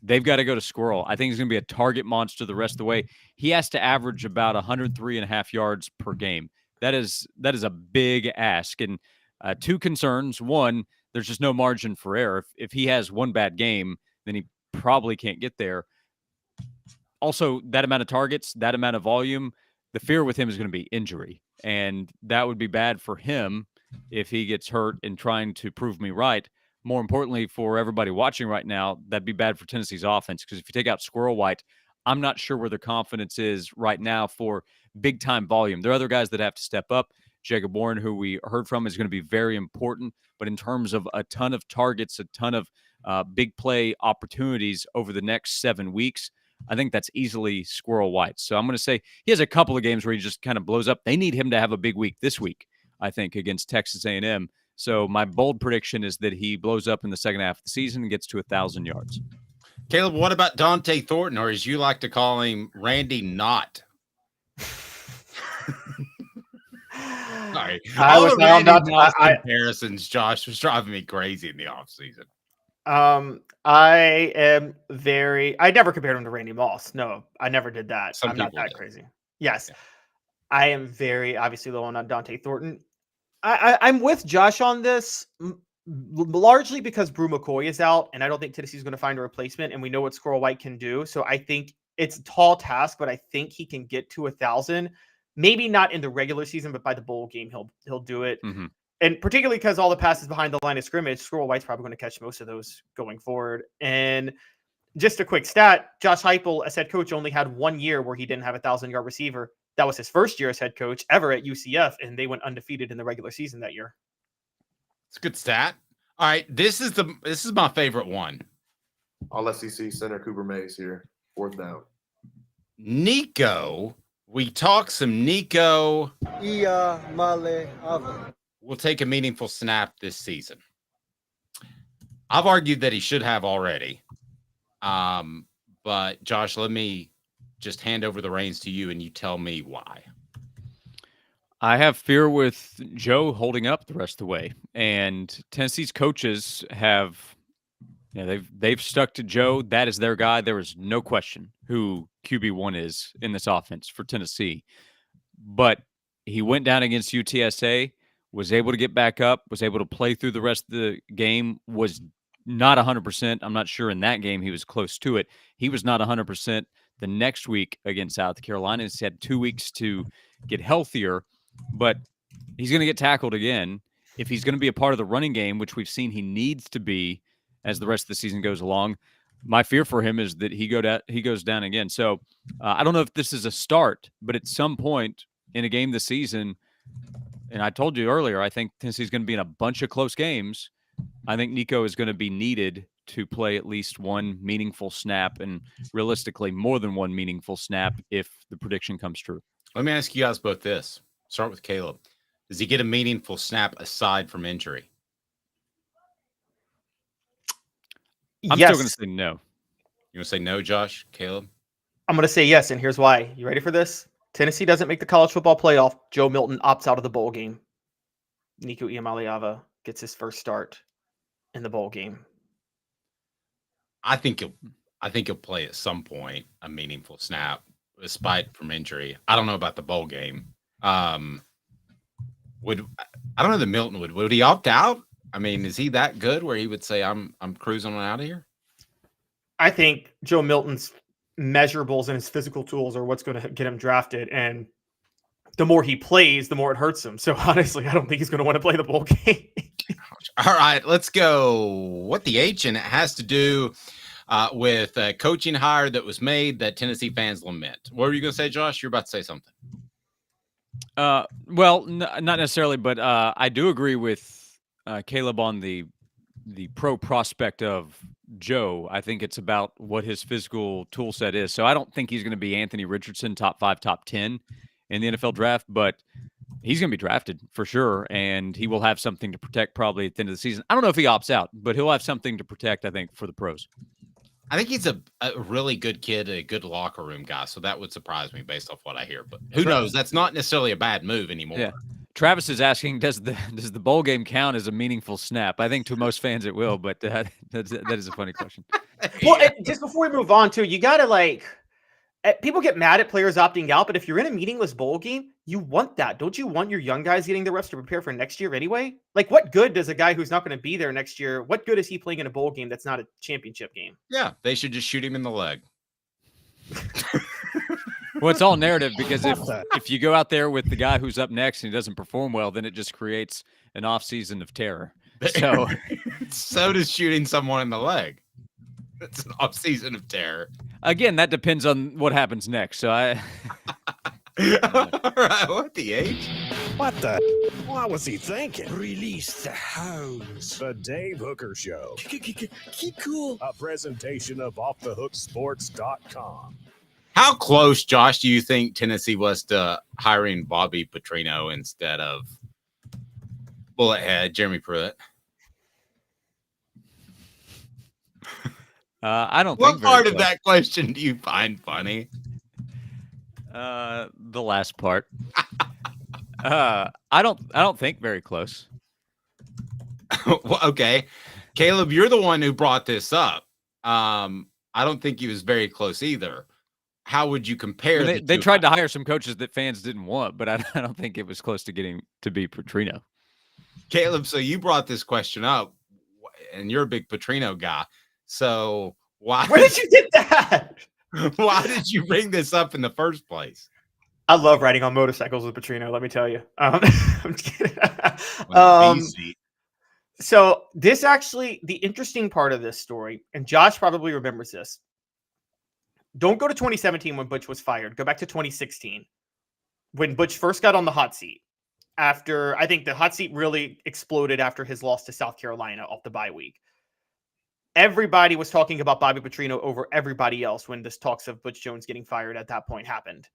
they've got to go to Squirrel. I think he's going to be a target monster the rest of the way. He has to average about 103.5 yards per game. That is a big ask. And 2 concerns. One, there's just no margin for error. If he has one bad game, then he probably can't get there. Also, that amount of targets, that amount of volume, the fear with him is going to be injury. And that would be bad for him if he gets hurt in trying to prove me right. More importantly, for everybody watching right now, that'd be bad for Tennessee's offense. Because if you take out Squirrel White, I'm not sure where their confidence is right now for big-time volume. There are other guys that have to step up. Jacob Warren, who we heard from, is going to be very important. But in terms of a ton of targets, a ton of big play opportunities over the next 7 weeks, I think that's easily Squirrel White. So I'm going to say he has a couple of games where he just kind of blows up. They need him to have a big week this week, I think, against Texas A&M. So my bold prediction is that he blows up in the second half of the season and gets to 1,000 yards. Caleb, what about Dante Thornton, or as you like to call him, Randy Knott? Sorry. All the Randy Knott comparisons, Josh, was driving me crazy in the offseason. I never compared him to Randy Moss. No, I never did that. I'm not that crazy. Yes. Yeah. I am very obviously low on Dante Thornton. I'm with Josh on this largely because Brew McCoy is out, and I don't think Tennessee's going to find a replacement, and we know what Squirrel White can do. So I think it's a tall task, but I think he can get to 1,000. Maybe not in the regular season, but by the bowl game, he'll do it. Mm-hmm. And particularly because all the passes behind the line of scrimmage, Squirrel White's probably going to catch most of those going forward. And just a quick stat, Josh Heupel as head coach only had 1 year where he didn't have a 1,000-yard receiver. That was his first year as head coach ever at UCF, and they went undefeated in the regular season that year. It's a good stat. All right, this is my favorite one. All SEC center Cooper Mays here. 4th down. Nico. We talk some Nico. Will take a meaningful snap this season. I've argued that he should have already. But Josh, let me just hand over the reins to you and you tell me why. I have fear with Joe holding up the rest of the way. And Tennessee's coaches have, they've stuck to Joe. That is their guy. There is no question who QB1 is in this offense for Tennessee. But he went down against UTSA, was able to get back up, was able to play through the rest of the game, was not 100%. I'm not sure in that game he was close to it. He was not 100% the next week against South Carolina. He's had 2 weeks to get healthier, but he's going to get tackled again. If he's going to be a part of the running game, which we've seen he needs to be as the rest of the season goes along, my fear for him is that he goes down again. So I don't know if this is a start, but at some point in a game this season, and I told you earlier, I think Tennessee's going to be in a bunch of close games. I think Nico is going to be needed to play at least one meaningful snap, and realistically more than one meaningful snap if the prediction comes true. Let me ask you guys both this. Start with Caleb. Does he get a meaningful snap aside from injury? I'm still going to say no. You want to say no, Josh? Caleb? I'm going to say yes, and here's why. You ready for this? Tennessee doesn't make the college football playoff. Joe Milton opts out of the bowl game. Nico Iamaleava gets his first start in the bowl game. I think he'll play at some point a meaningful snap, despite from injury. I don't know about the bowl game. I don't know that Milton would he opt out? I mean, is he that good where he would say I'm cruising on out of here? I think Joe Milton's measurables and his physical tools are what's going to get him drafted, and the more he plays, the more it hurts him. So honestly, I don't think he's going to want to play the bowl game. All right, let's go. What the H, and it has to do with a coaching hire that was made that Tennessee fans lament. What were you going to say, Josh? You're about to say something. Well, not necessarily, but I do agree with Caleb on the pro prospect of Joe. I think it's about what his physical tool set is. So I don't think he's going to be Anthony Richardson, top 5, top 10 in the NFL draft, but he's going to be drafted for sure, and he will have something to protect probably at the end of the season. I don't know if he opts out, but he'll have something to protect, I think, for the pros. I think he's a really good kid, a good locker room guy, so that would surprise me based off what I hear. But who knows? That's not necessarily a bad move anymore. Yeah. Travis is asking, does the bowl game count as a meaningful snap? I think to most fans it will, but that is a funny question. Well, just before we move on, too, you got to people get mad at players opting out, but if you're in a meaningless bowl game, you want that. Don't you want your young guys getting the reps to prepare for next year anyway? Like, what good does a guy who's not going to be there next year, what good is he playing in a bowl game that's not a championship game? Yeah, they should just shoot him in the leg. Well, it's all narrative, because if you go out there with the guy who's up next and he doesn't perform well, then it just creates an off season of terror. So does shooting someone in the leg. It's an off season of terror. Again, that depends on what happens next. So all right, what the H? What the? What was he thinking? Release the hounds. The Dave Hooker Show. Keep cool. A presentation of OffTheHookSports.com. How close, Josh, do you think Tennessee was to hiring Bobby Petrino instead of bullet head Jeremy Pruitt? I don't what think part of that question do you find funny? The last part. I don't think very close. Well, okay. Caleb, you're the one who brought this up. I don't think he was very close either. How would you compare? They tried to hire some coaches that fans didn't want, but I don't think it was close to getting to be Petrino. Caleb, so you brought this question up, and you're a big Petrino guy. So why? Where did you get that? Why did you bring this up in the first place? I love riding on motorcycles with Petrino, let me tell you. I'm just kidding. So this actually, the interesting part of this story, and Josh probably remembers this. Don't go to 2017 when Butch was fired. Go back to 2016 when Butch first got on the hot seat. After, I think the hot seat really exploded after his loss to South Carolina off the bye week. Everybody was talking about Bobby Petrino over everybody else when this talks of Butch Jones getting fired at that point happened.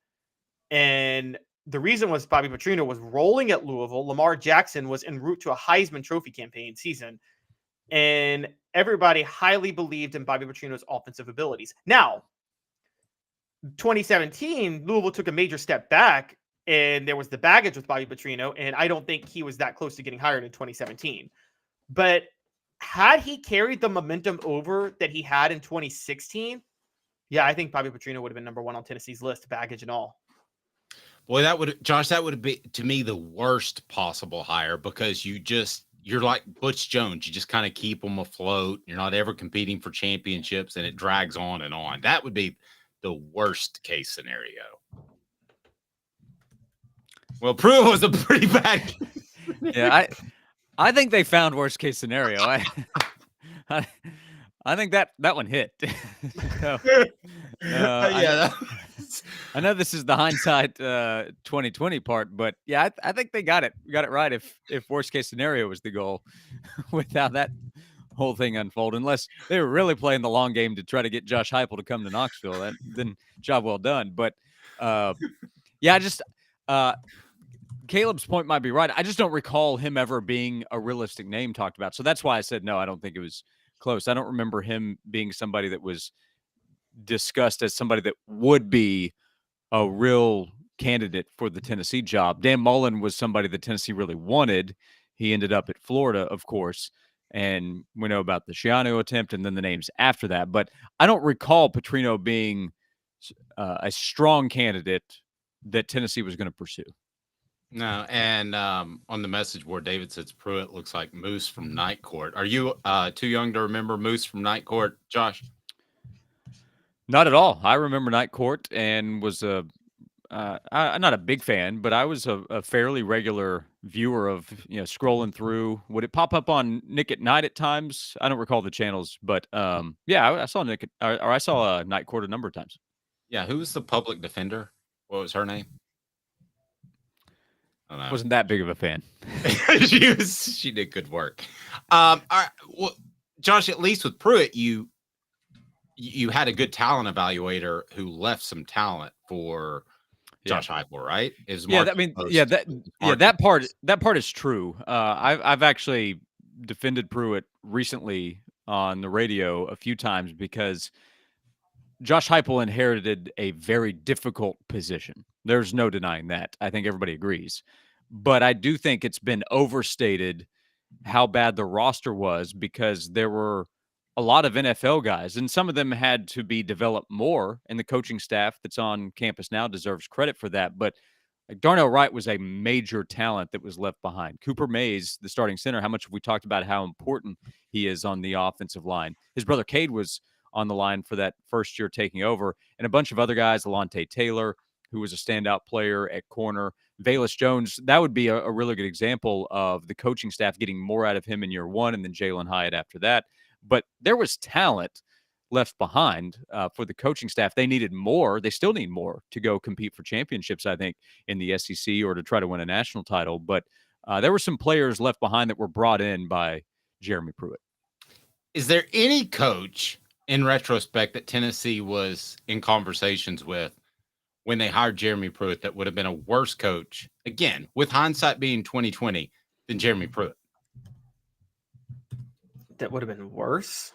And the reason was Bobby Petrino was rolling at Louisville. Lamar Jackson was en route to a Heisman Trophy campaign season. And everybody highly believed in Bobby Petrino's offensive abilities. Now, 2017, Louisville took a major step back, and there was the baggage with Bobby Petrino, and I don't think he was that close to getting hired in 2017. But had he carried the momentum over that he had in 2016, yeah, I think Bobby Petrino would have been number one on Tennessee's list, baggage and all. Boy, that would be, to me, the worst possible hire, because you're like Butch Jones. You just kind of keep them afloat. You're not ever competing for championships, and it drags on and on. That would be the worst case scenario. Well, Pruitt was a pretty bad. Yeah, I think they found worst case scenario. I think that one hit. So, Yeah. I know this is the hindsight 2020 part, but yeah, I think they got it right. If worst case scenario was the goal, with how that whole thing unfold, unless they were really playing the long game to try to get Josh Heupel to come to Knoxville, then job well done. But yeah, I just Caleb's point might be right. I just don't recall him ever being a realistic name talked about. So that's why I said no. I don't think it was close. I don't remember him being somebody that was discussed as somebody that would be a real candidate for the Tennessee job. Dan Mullen was somebody that Tennessee really wanted. He ended up at Florida, of course, and we know about the Schiano attempt and then the names after that. But I don't recall Petrino being a strong candidate that Tennessee was going to pursue. No, and on the message board, David says Pruitt looks like Moose from Night Court. Are you too young to remember Moose from Night Court, Josh? Not at all. I remember Night Court and was I'm not a big fan, but I was a fairly regular viewer of, scrolling through. Would it pop up on Nick at Night at times? I don't recall the channels, but yeah, I saw Nick or I saw Night Court a number of times. Yeah, who was the public defender? What was her name? I don't know. Wasn't that big of a fan. She did good work. All right, well, Josh, at least with Pruitt, you had a good talent evaluator who left some talent for Josh Heupel, right? That part is true. I've actually defended Pruitt recently on the radio a few times because Josh Heupel inherited a very difficult position. There's no denying that. I think everybody agrees. But I do think it's been overstated how bad the roster was because there were a lot of NFL guys, and some of them had to be developed more, and the coaching staff that's on campus now deserves credit for that. But like Darnell Wright was a major talent that was left behind. Cooper Mays, the starting center, how much have we talked about how important he is on the offensive line? His brother Cade was on the line for that first year taking over, and a bunch of other guys, Alontae Taylor, who was a standout player at corner, Velus Jones. That would be a really good example of the coaching staff getting more out of him in year one, and then Jalen Hyatt after that. But there was talent left behind for the coaching staff. They needed more. They still need more to go compete for championships, I think, in the SEC or to try to win a national title. But there were some players left behind that were brought in by Jeremy Pruitt. Is there any coach in retrospect that Tennessee was in conversations with when they hired Jeremy Pruitt that would have been a worse coach, again, with hindsight being 2020, than Jeremy Pruitt? That would have been worse.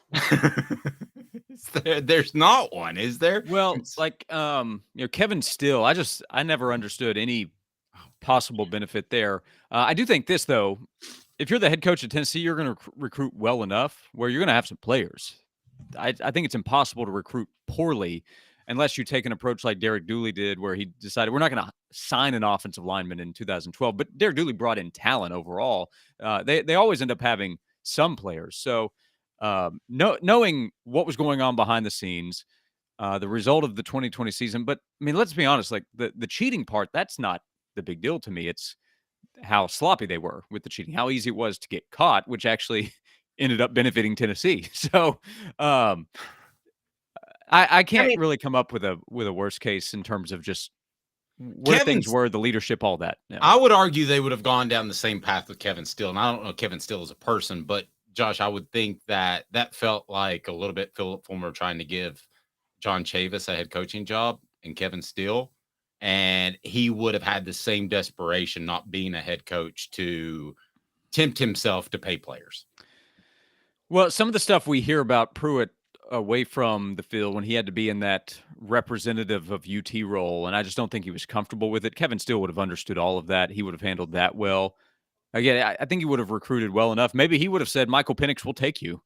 There's not one, is there? Well, like Kevin Steele, I never understood any possible benefit there. I do think this though, if you're the head coach of Tennessee, you're going to recruit well enough where you're going to have some players. I think it's impossible to recruit poorly unless you take an approach like Derek Dooley did, where he decided we're not going to sign an offensive lineman in 2012. But Derek Dooley brought in talent overall. They always end up having some players. So knowing what was going on behind the scenes, the result of the 2020 season. But I mean, let's be honest, like the cheating part, that's not the big deal to me. It's how sloppy they were with the cheating, how easy it was to get caught, which actually ended up benefiting Tennessee. So I can't really come up with a worst case in terms of just where things were, the leadership, all that. Yeah. I would argue they would have gone down the same path with Kevin Steele. And I don't know Kevin Steele as a person, but Josh, I would think that felt like a little bit Philip Fulmer trying to give John Chavis a head coaching job and Kevin Steele. And he would have had the same desperation not being a head coach to tempt himself to pay players. Well, some of the stuff we hear about Pruitt away from the field when he had to be in that representative of UT role, and I just don't think he was comfortable with it. Kevin Steele would have understood all of that. He would have handled that well. Again, I think he would have recruited well enough. Maybe he would have said, Michael Penix will take you.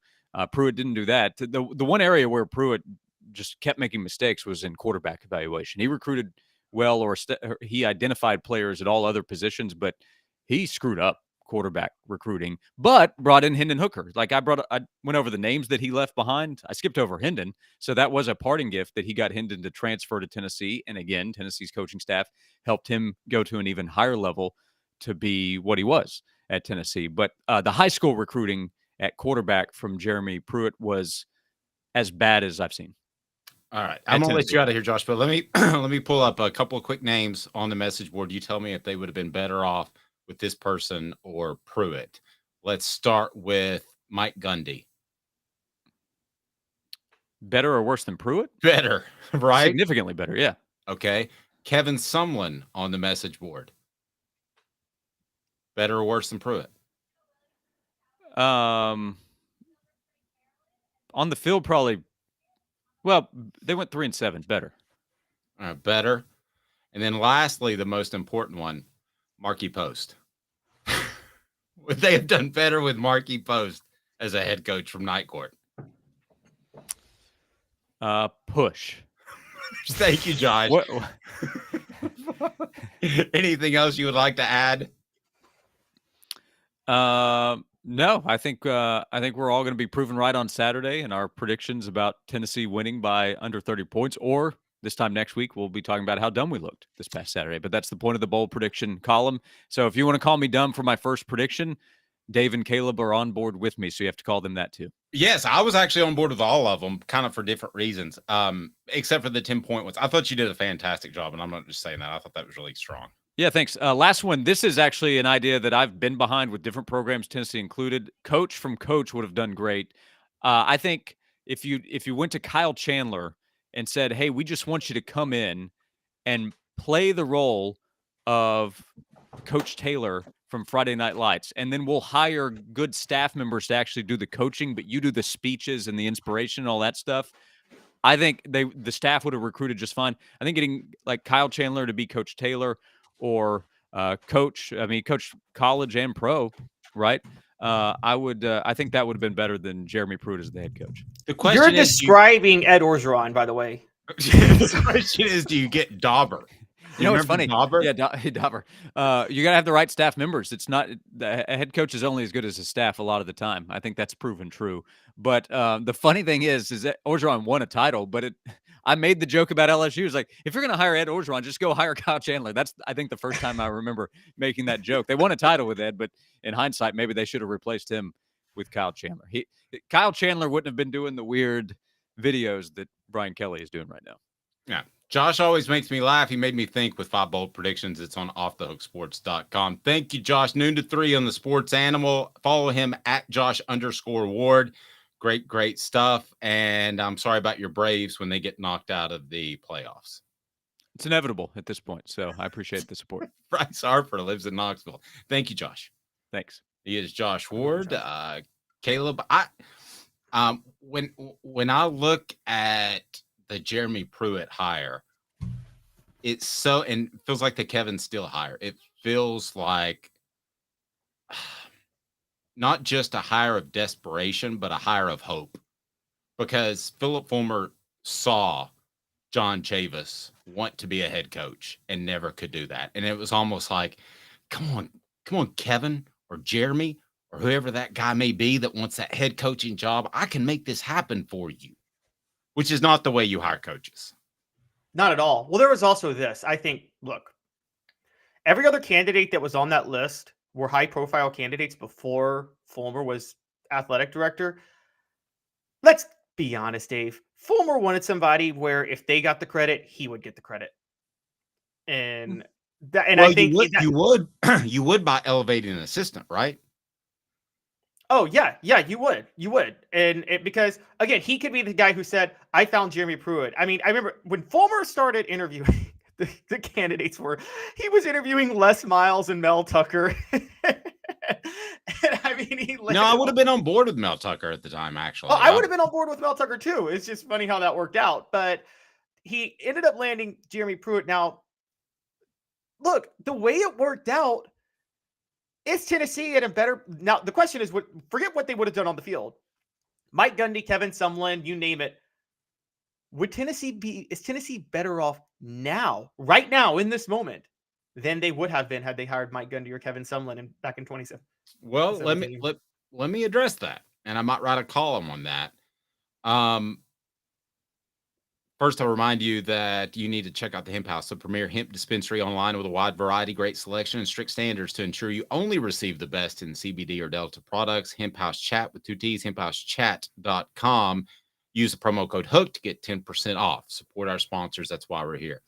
Pruitt didn't do that. The one area where Pruitt just kept making mistakes was in quarterback evaluation. He recruited well, or he identified players at all other positions, but he screwed up quarterback recruiting, but brought in Hendon Hooker. Like I went over the names that he left behind. I skipped over Hendon. So that was a parting gift that he got Hendon to transfer to Tennessee. And again, Tennessee's coaching staff helped him go to an even higher level to be what he was at Tennessee. But the high school recruiting at quarterback from Jeremy Pruitt was as bad as I've seen. All right, I'm gonna let you out of here, Josh. But let me let me pull up a couple of quick names on the message board. You tell me if they would have been better off with this person or Pruitt. Let's start with Mike Gundy. Better or worse than Pruitt? Better, right? Significantly better, yeah. Okay. Kevin Sumlin on the message board. Better or worse than Pruitt? On the field, probably. Well, they went 3-7. Better. Better. And then lastly, the most important one, Marky Post. Would they have done better with Marky Post as a head coach from Night Court? Push. Thank you, Josh. Anything else you would like to add? No, I think we're all going to be proven right on Saturday in our predictions about Tennessee winning by under 30 points. Or this time next week, we'll be talking about how dumb we looked this past Saturday. But that's the point of the bold prediction column. So if you want to call me dumb for my first prediction, Dave and Caleb are on board with me. So you have to call them that too. Yes, I was actually on board with all of them, kind of for different reasons, except for the 10-point ones. I thought you did a fantastic job, and I'm not just saying that. I thought that was really strong. Yeah, thanks. Last one. This is actually an idea that I've been behind with different programs, Tennessee included. Coach from coach would have done great. I think if you went to Kyle Chandler and said, "Hey, we just want you to come in and play the role of Coach Taylor from Friday Night Lights, and then we'll hire good staff members to actually do the coaching, but you do the speeches and the inspiration and all that stuff." I think the staff would have recruited just fine. I think getting like Kyle Chandler to be Coach Taylor or Coach college and pro, right? I think that would have been better than Jeremy Pruitt as the head coach. The question You're describing Ed Orgeron, by the way. The question is, do you get Dauber? You know, it's funny. Dauber? Yeah, Dauber. You got to have the right staff members. It's not a head coach is only as good as his staff a lot of the time. I think that's proven true. But the funny thing is that Orgeron won a title, but I made the joke about LSU. It's like, if you're going to hire Ed Orgeron, just go hire Kyle Chandler. That's, I think, the first time I remember making that joke. They won a title with Ed, but in hindsight, maybe they should have replaced him with Kyle Chandler. Kyle Chandler wouldn't have been doing the weird videos that Brian Kelly is doing right now. Yeah. Josh always makes me laugh. He made me think with 5 bold predictions. It's on offthehooksports.com. Thank you, Josh. Noon to 3 on the Sports Animal. Follow him at Josh_Ward. Great stuff. And I'm sorry about your Braves when they get knocked out of the playoffs. It's inevitable at this point, so I appreciate the support. Bryce Harper lives in Knoxville. Thank you, Josh. Thanks. He is Josh Ward. Caleb, when I look at the Jeremy Pruitt hire, it feels like the Kevin Steele hire. It feels like not just a hire of desperation, but a hire of hope, because Philip Fulmer saw John Chavis want to be a head coach and never could do that. And it was almost like, come on, Kevin or Jeremy or whoever that guy may be that wants that head coaching job. I can make this happen for you, which is not the way you hire coaches. Not at all. Well, there was also this. I think, look, every other candidate that was on that list were high-profile candidates before Fulmer was athletic director. Let's be honest, Dave. Fulmer wanted somebody where if they got the credit, he would get the credit. And I think you would by elevating an assistant, right? Oh yeah, you would, and because again, he could be the guy who said, "I found Jeremy Pruitt." I mean, I remember when Fulmer started interviewing the candidates he was interviewing Les Miles and Mel Tucker. And I mean, I would have been on board with Mel Tucker at the time. Actually, I would have been on board with Mel Tucker too. It's just funny how that worked out, but he ended up landing Jeremy Pruitt. Now, look, the way it worked out. Is Tennessee in a better... Now, the question is, forget what they would have done on the field. Mike Gundy, Kevin Sumlin, you name it. Is Tennessee better off now, right now, in this moment, than they would have been had they hired Mike Gundy or Kevin Sumlin back in 2017? Well, let me address that, and I might write a column on that. First, I'll remind you that you need to check out the Hemp House, the premier hemp dispensary online with a wide variety, great selection, and strict standards to ensure you only receive the best in CBD or Delta products. Hemp House Chat with 2 T's, hemphousechat.com. Use the promo code HOOK to get 10% off. Support our sponsors. That's why we're here.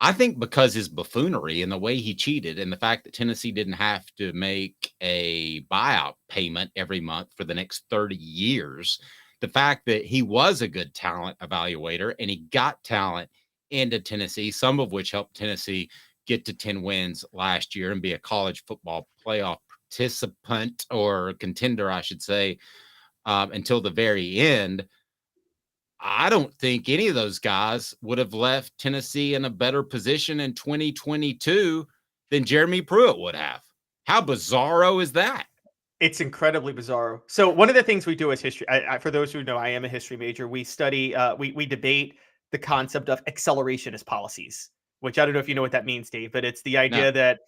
I think because his buffoonery and the way he cheated and the fact that Tennessee didn't have to make a buyout payment every month for the next 30 years, the fact that he was a good talent evaluator and he got talent into Tennessee, some of which helped Tennessee get to 10 wins last year and be a college football playoff participant or contender, I should say, until the very end. I don't think any of those guys would have left Tennessee in a better position in 2022 than Jeremy Pruitt would have. How bizarro is that? It's incredibly bizarro. So one of the things we do as history, for those who know, I am a history major. We study, we debate the concept of accelerationist policies, which I don't know if you know what that means, Dave, but it's the idea that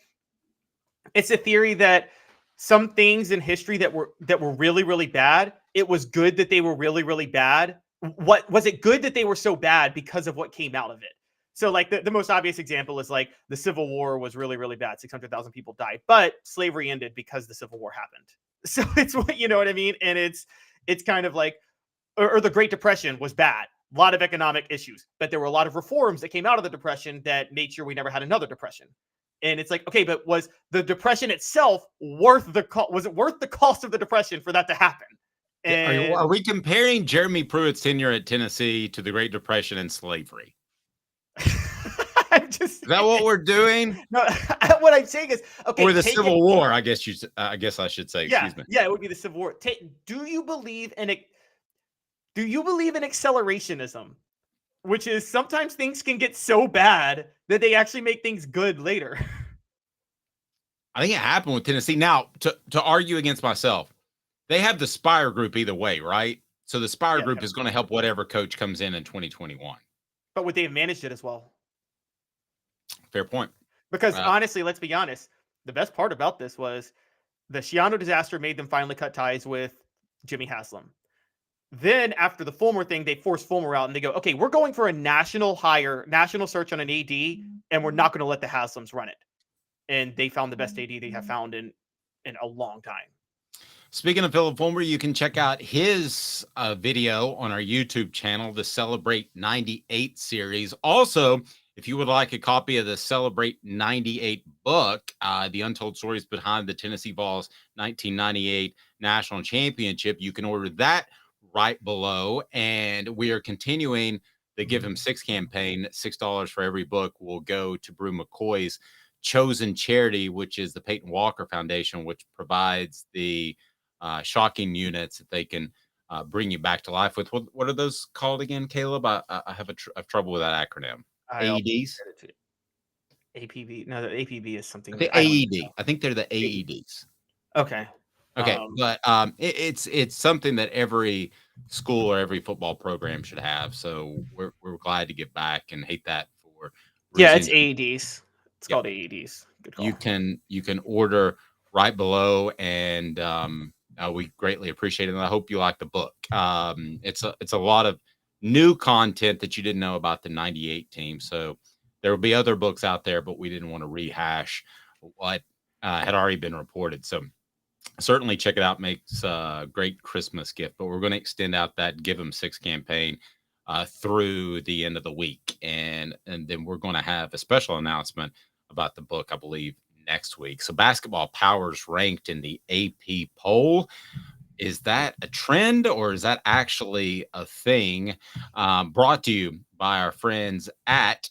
it's a theory that some things in history that were really, really bad, it was good that they were really, really bad. What was it good that they were so bad because of what came out of it? So like the most obvious example is like the Civil War was really, really bad. 600,000 people died, but slavery ended because the Civil War happened. So it's what, you know what I mean? And it's kind of like, or the Great Depression was bad. A lot of economic issues, but there were a lot of reforms that came out of the Depression that made sure we never had another depression. And it's like, okay, but was the Depression itself worth the cost? Was it worth the cost of the Depression for that to happen? And Are we comparing Jeremy Pruitt's tenure at Tennessee to the Great Depression and slavery? Is that what we're doing? No, what I'm saying is, okay, or the Civil War, I guess I should say. Yeah, excuse me. Yeah, it would be the Civil War. Do you believe in accelerationism, which is sometimes things can get so bad that they actually make things good later? I think it happened with Tennessee. Now, to argue against myself, they have the Spire Group either way, right? So the Spire Group is going to help whatever coach comes in 2021. But would they have managed it as well? Fair point. Because honestly, let's be honest, the best part about this was the Schiano disaster made them finally cut ties with Jimmy Haslam. Then after the Fulmer thing, they forced Fulmer out and they go, okay, we're going for a national search on an AD, and we're not going to let the Haslams run it. And they found the best AD they have found in a long time. Speaking of Philip Fulmer, you can check out his video on our YouTube channel, the Celebrate 98 series. Also, if you would like a copy of the Celebrate 98 book, the Untold Stories Behind the Tennessee Vols 1998 National Championship, you can order that right below. And we are continuing the Give Him Six campaign. $6 for every book will go to Brew McCoy's chosen charity, which is the Peyton Walker Foundation, which provides the shocking units that they can bring you back to life with. What are those called again, Caleb? I have trouble with that acronym. AEDs? APB. No, the APB is something. The AED. I think they're the AEDs. Okay. But it's something that every school or every football program should have. So we're glad to get back and hate that for. Yeah, it's AEDs. It's called AEDs. Good call. You can order right below, and we greatly appreciate it. And I hope you like the book. It's a lot of new content that you didn't know about the 98 team. So there will be other books out there, but we didn't want to rehash what had already been reported. So certainly check it out. Makes a great Christmas gift, but we're going to extend out that Give 'Em Six campaign through the end of the week. And then we're going to have a special announcement about the book, I believe, next week. So Basketball Powers ranked in the AP poll. Is that a trend or is that actually a thing? Brought to you by our friends at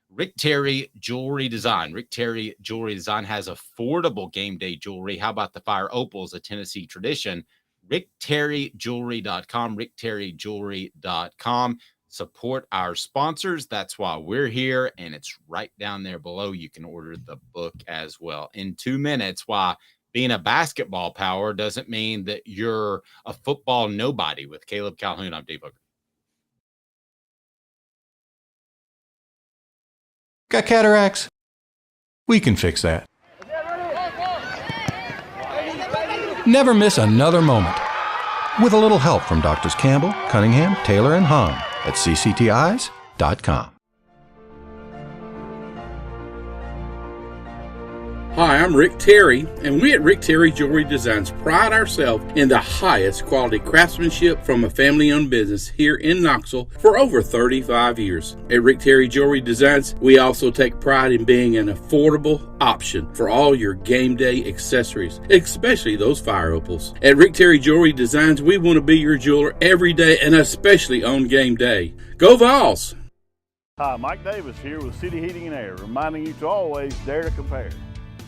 Rick Terry Jewelry Design. Rick Terry Jewelry Design has affordable game day jewelry. How about the Fire Opals, a Tennessee tradition? RickTerryJewelry.com, RickTerryJewelry.com. Support our sponsors. That's why we're here, and it's right down there below. You can order the book as well. In 2 minutes, why being a basketball power doesn't mean that you're a football nobody. With Caleb Calhoun, I'm Dave Hooker. Got cataracts? We can fix that. Never miss another moment. With a little help from Doctors Campbell, Cunningham, Taylor, and Hahn at cctis.com. Hi, I'm Rick Terry, and we at Rick Terry Jewelry Designs pride ourselves in the highest quality craftsmanship from a family-owned business here in Knoxville for over 35 years. At Rick Terry Jewelry Designs, we also take pride in being an affordable option for all your game day accessories, especially those fire opals. At Rick Terry Jewelry Designs, we want to be your jeweler every day and especially on game day. Go Vols! Hi, Mike Davis here with City Heating and Air, reminding you to always dare to compare.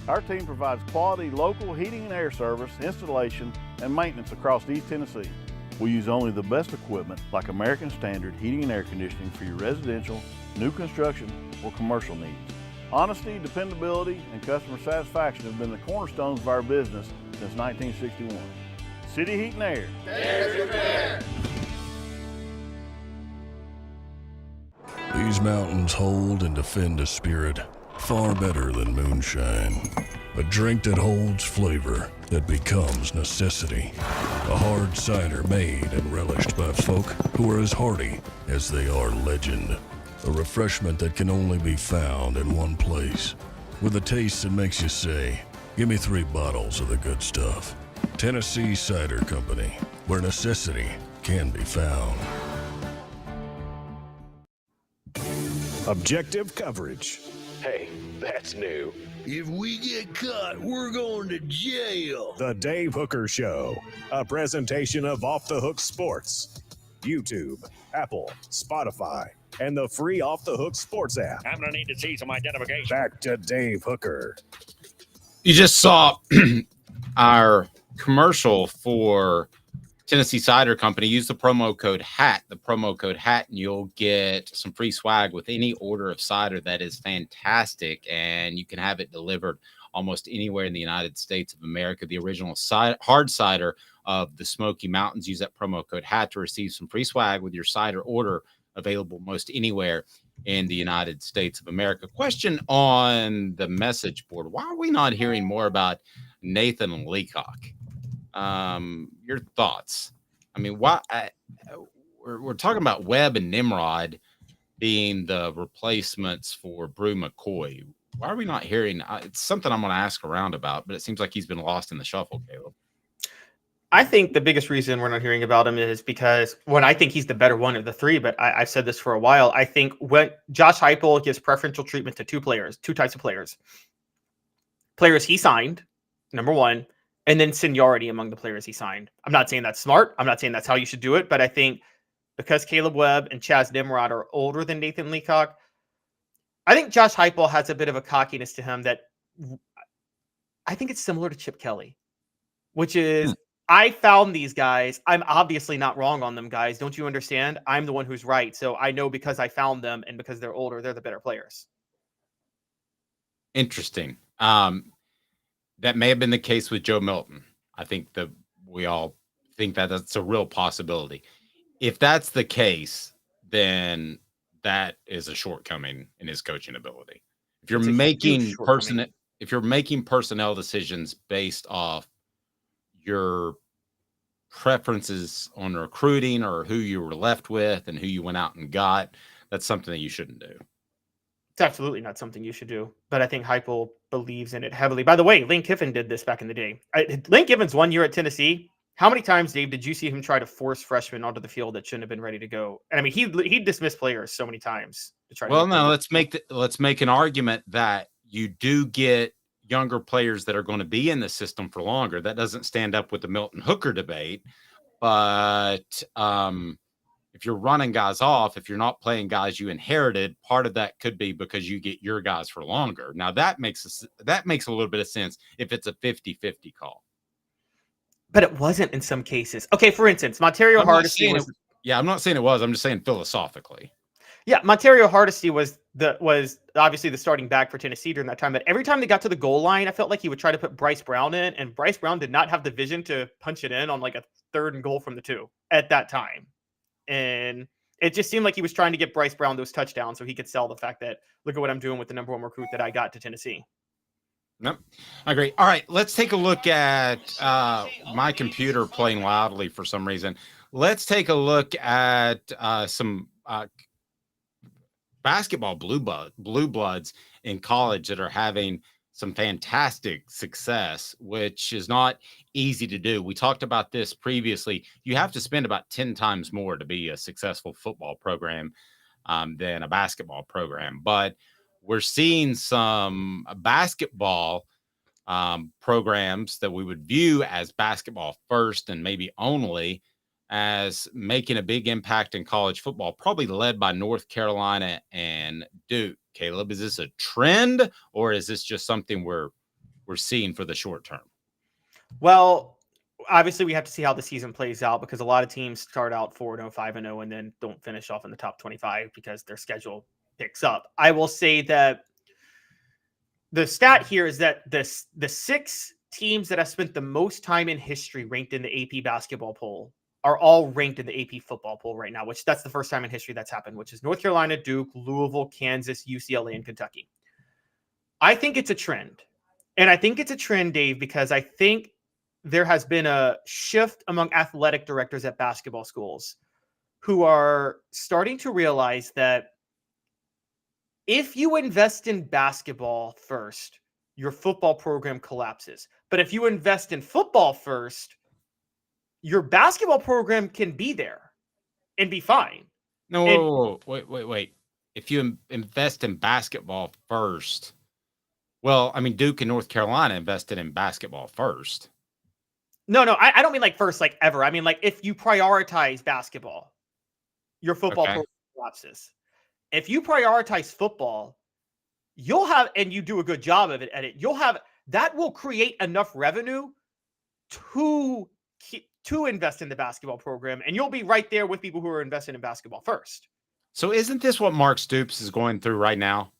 Our team provides quality local heating and air service, installation, and maintenance across East Tennessee. We use only the best equipment like American Standard heating and air conditioning for your residential, new construction, or commercial needs. Honesty, dependability, and customer satisfaction have been the cornerstones of our business since 1961. City Heat and Air. Dare to compare. These mountains hold and defend a spirit far better than moonshine. A drink that holds flavor, that becomes necessity. A hard cider made and relished by folk who are as hearty as they are legend. A refreshment that can only be found in one place. With a taste that makes you say, give me 3 bottles of the good stuff. Tennessee Cider Company, where necessity can be found. Objective coverage. Hey, that's new. If we get caught, we're going to jail. The Dave Hooker Show, a presentation of Off the Hook Sports. YouTube, Apple, Spotify, and the free Off the Hook Sports app. I'm going to need to see some identification. Back to Dave Hooker. You just saw our commercial for Tennessee Cider Company. Use the promo code HAT, and you'll get some free swag with any order of cider. That is fantastic, and you can have it delivered almost anywhere in the United States of America. The original hard cider of the Smoky Mountains. Use that promo code HAT to receive some free swag with your cider order, available most anywhere in the United States of America. Question on the message board: why are we not hearing more about Nathan Leacock? Your thoughts? I mean, why? We're talking about Webb and Nimrod being the replacements for Brew McCoy. Why are we not hearing? It's something I'm going to ask around about, but it seems like he's been lost in the shuffle, Caleb. I think the biggest reason we're not hearing about him is because I think he's the better one of the 3, but I've said this for a while. I think when Josh Heupel gives preferential treatment to 2 types of players. Players he signed, number 1, and then seniority among the players he signed. I'm not saying that's smart. I'm not saying that's how you should do it, but I think because Caleb Webb and Chaz Nimrod are older than Nathan Leacock, I think Josh Heupel has a bit of a cockiness to him that I think it's similar to Chip Kelly, which is I found these guys. I'm obviously not wrong on them, guys. Don't you understand? I'm the one who's right. So I know because I found them and because they're older, they're the better players. Interesting. That may have been the case with Joe Milton. I think that we all think that that's a real possibility. If that's the case, then that is a shortcoming in his coaching ability. If you're making personnel decisions based off your preferences on recruiting or who you were left with and who you went out and got, that's something that you shouldn't do. It's absolutely not something you should do, but I think Heupel believes in it heavily. By the way, Lane Kiffin did this back in the day. Lane Kiffin's 1 year at Tennessee. How many times, Dave, did you see him try to force freshmen onto the field that shouldn't have been ready to go? And I mean, he dismissed players so many times to try. Well, no, let's make an argument that you do get younger players that are going to be in the system for longer. That doesn't stand up with the Milton Hooker debate, but if you're running guys off, if you're not playing guys you inherited, part of that could be because you get your guys for longer. Now that makes a little bit of sense if it's a 50-50 call. But it wasn't in some cases. Okay, for instance, Montario Hardesty was. I'm not saying it was. I'm just saying philosophically. Yeah, Montario Hardesty was obviously the starting back for Tennessee during that time. But every time they got to the goal line, I felt like he would try to put Bryce Brown in, and Bryce Brown did not have the vision to punch it in on like a 3rd and goal from the 2 at that time. And it just seemed like he was trying to get Bryce Brown those touchdowns so he could sell the fact that, look at what I'm doing with the number 1 recruit that I got to Tennessee. Nope. I agree. All right, let's take a look at my computer playing loudly for some reason. Let's take a look at some basketball blue bloods in college that are having some fantastic success, which is not easy to do. We talked about this previously. You have to spend about 10 times more to be a successful football program than a basketball program. But we're seeing some basketball programs that we would view as basketball first and maybe only as making a big impact in college football, probably led by North Carolina and Duke. Caleb, is this a trend or is this just something we're seeing for the short term? Well, obviously we have to see how the season plays out because a lot of teams start out 4-0, 5-0, and then don't finish off in the top 25 because their schedule picks up. I will say that the stat here is that the 6 teams that have spent the most time in history ranked in the AP basketball poll are all ranked in the AP football poll right now, which that's the first time in history that's happened, which is North Carolina, Duke, Louisville, Kansas, UCLA, and Kentucky. I think it's a trend. And I think it's a trend, Dave, because I think there has been a shift among athletic directors at basketball schools who are starting to realize that if you invest in basketball first, your football program collapses. But if you invest in football first, your basketball program can be there and be fine. No, wait. If you invest in basketball first, well, I mean, Duke and North Carolina invested in basketball first. No, I don't mean like first, like ever. I mean, like if you prioritize basketball, your football program collapses. If you prioritize football, you'll have, and you do a good job of it at it, you'll have, that will create enough revenue to invest in the basketball program, and you'll be right there with people who are investing in basketball first. So isn't this what Mark Stoops is going through right now?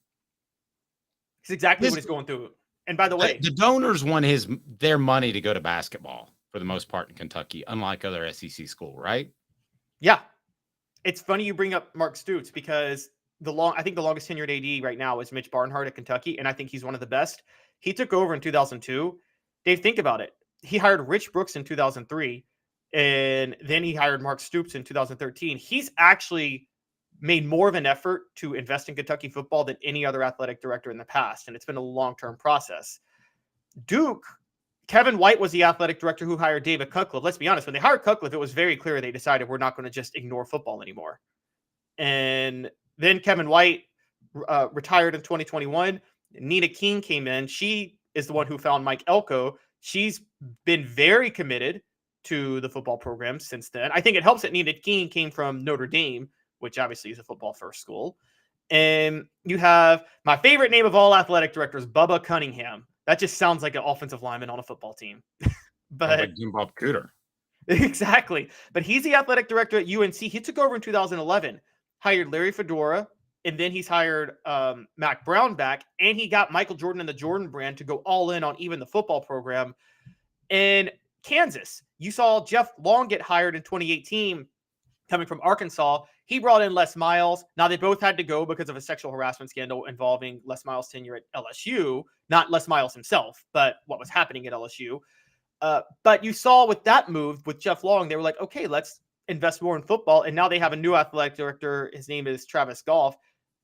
It's exactly what he's going through. And by the way, the donors want their money to go to basketball for the most part in Kentucky, unlike other SEC school, right? Yeah. It's funny you bring up Mark Stoops because I think the longest tenured AD right now is Mitch Barnhart at Kentucky, and I think he's one of the best. He took over in 2002. Dave, think about it. He hired Rich Brooks in 2003, and then he hired Mark Stoops in 2013. He's actually made more of an effort to invest in Kentucky football than any other athletic director in the past, and it's been a long-term process. Duke, Kevin White was the athletic director who hired David Cutcliffe. Let's be honest, when they hired Cutcliffe, it was very clear they decided we're not going to just ignore football anymore. And then Kevin White retired in 2021. Nina King came in. She is the one who found Mike Elko. She's been very committed to the football program since then. I think it helps that Nina King came from Notre Dame, which obviously is a football first school. And you have my favorite name of all athletic directors, Bubba Cunningham. That just sounds like an offensive lineman on a football team. But like Bob Cooter. Exactly. But he's the athletic director at UNC. He took over in 2011, hired Larry Fedora, and then he's hired Mac Brown back, and he got Michael Jordan and the Jordan brand to go all in on even the football program. And Kansas, you saw Jeff Long get hired in 2018 coming from Arkansas. He brought in Les Miles. Now, they both had to go because of a sexual harassment scandal involving Les Miles' tenure at LSU. Not Les Miles himself, but what was happening at LSU. But you saw with that move with Jeff Long, they were like, okay, let's invest more in football. And now they have a new athletic director. His name is Travis Goff,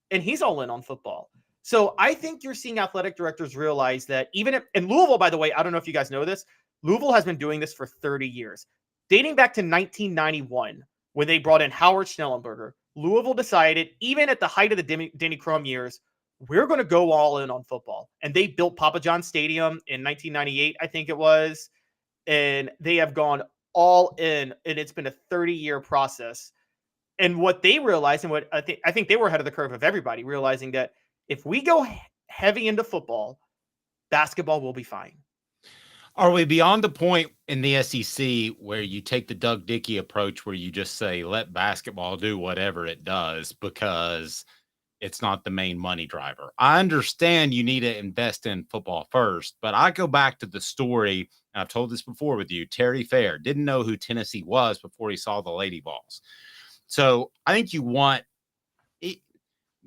and he's all in on football. So I think you're seeing athletic directors realize that even in Louisville, by the way, I don't know if you guys know this, Louisville has been doing this for 30 years. Dating back to 1991, when they brought in Howard Schnellenberger, Louisville decided, even at the height of the Denny Crum years, we're going to go all in on football. And they built Papa John Stadium in 1998, I think it was. And they have gone all in, and it's been a 30-year process. And what they realized, and what I think they were ahead of the curve of everybody, realizing that if we go heavy into football, basketball will be fine. Are we beyond the point in the SEC where you take the Doug Dickey approach where you just say, let basketball do whatever it does because it's not the main money driver? I understand you need to invest in football first, but I go back to the story, and I've told this before with you, Terry Fair didn't know who Tennessee was before he saw the Lady Vols. So I think you want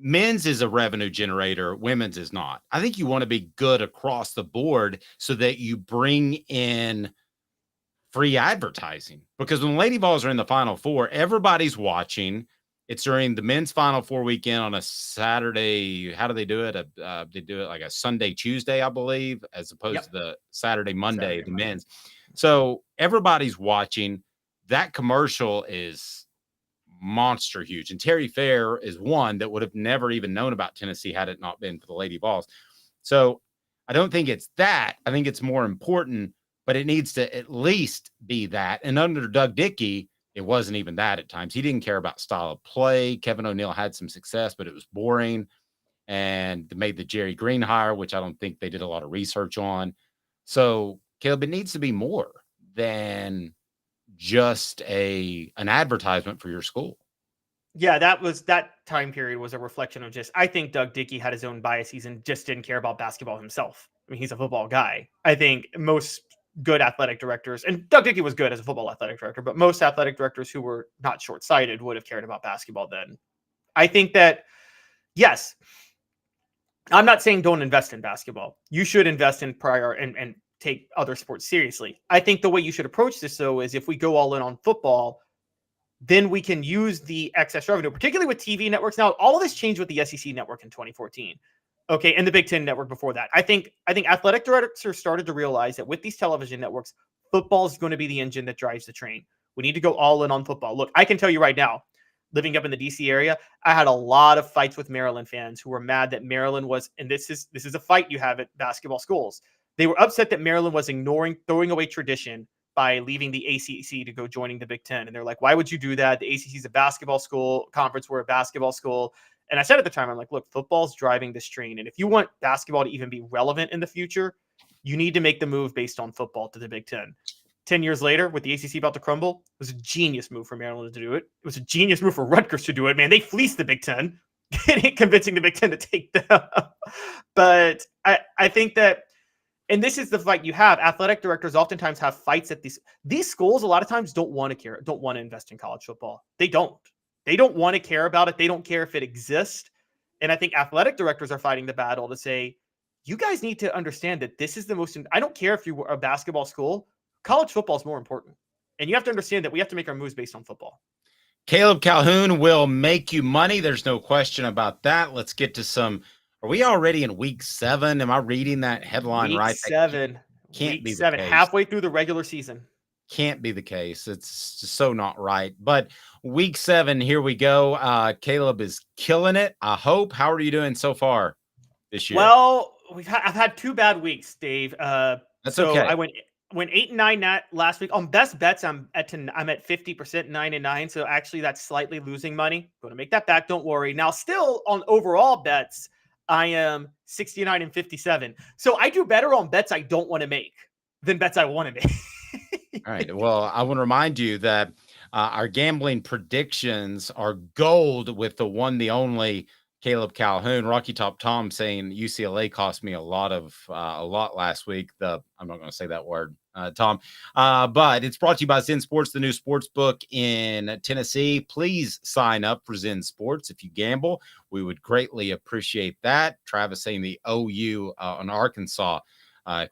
men's is a revenue generator, women's is not. I think you want to be good across the board so that you bring in free advertising, because when Lady Vols are in the Final Four, everybody's watching. It's during the men's Final Four weekend on a Saturday. How do they do it? They do it like a Sunday, Tuesday, I believe, as opposed to the Saturday, Monday, men's. So everybody's watching. That commercial is monster huge. And Terry Fair is one that would have never even known about Tennessee had it not been for the Lady Vols. So I don't think it's that. I think it's more important, but it needs to at least be that. And under Doug Dickey, it wasn't even that at times. He didn't care about style of play. Kevin O'Neill had some success, but it was boring. And they made the Jerry Green hire, which I don't think they did a lot of research on. So, Caleb, it needs to be more than just an advertisement for your school. Yeah, that time period was a reflection of I think Doug Dickey had his own biases and just didn't care about basketball himself. I mean, he's a football guy. I think most good athletic directors, and Doug Dickey was good as a football athletic director, but most athletic directors who were not short-sighted would have cared about basketball then. I think that, yes, I'm not saying don't invest in basketball. You should invest in prior and take other sports seriously. I think the way you should approach this, though, is if we go all in on football, then we can use the excess revenue, particularly with TV networks. Now, all of this changed with the SEC network in 2014. Okay, and the Big Ten network before that. I think athletic directors started to realize that with these television networks, football is going to be the engine that drives the train. We need to go all in on football. Look, I can tell you right now, living up in the DC area, I had a lot of fights with Maryland fans who were mad that Maryland was, and this is a fight you have at basketball schools. They were upset that Maryland was throwing away tradition by leaving the ACC to go joining the Big Ten. And they're like, why would you do that? The ACC is a basketball school, conference, we're a basketball school. And I said at the time, I'm like, look, football's driving this train. And if you want basketball to even be relevant in the future, you need to make the move based on football to the Big Ten. 10 years later, with the ACC about to crumble, it was a genius move for Maryland to do it. It was a genius move for Rutgers to do it. Man, they fleeced the Big Ten, convincing the Big Ten to take them. But I think that, and this is the fight you have. Athletic directors oftentimes have fights at these schools. A lot of times don't want to invest in college football. They don't want to care about it. They don't care if it exists. And I think athletic directors are fighting the battle to say, you guys need to understand that this is the most, I don't care if you were a basketball school, college football is more important. And you have to understand that we have to make our moves based on football. Caleb Calhoun will make you money. There's no question about that. Let's get to some. Are we already in week 7? Am I reading that headline right? Week 7. Can't be 7, halfway through the regular season. Can't be the case. It's just so not right. But week 7, here we go. Caleb is killing it, I hope. How are you doing so far this year? Well, I've had 2 bad weeks, Dave. That's so okay. I went 8-9 last week. On best bets, I'm at 50%, 9-9. So actually, that's slightly losing money. Going to make that back. Don't worry. Now, still on overall bets, I am 69-57. So I do better on bets I don't want to make than bets I want to make. All right. Well, I want to remind you that our gambling predictions are gold with the one, the only Caleb Calhoun. Rocky Top Tom saying UCLA cost me a lot last week. I'm not going to say that word, Tom. But it's brought to you by Zen Sports, the new sports book in Tennessee. Please sign up for Zen Sports if you gamble. We would greatly appreciate that. Travis saying the OU on Arkansas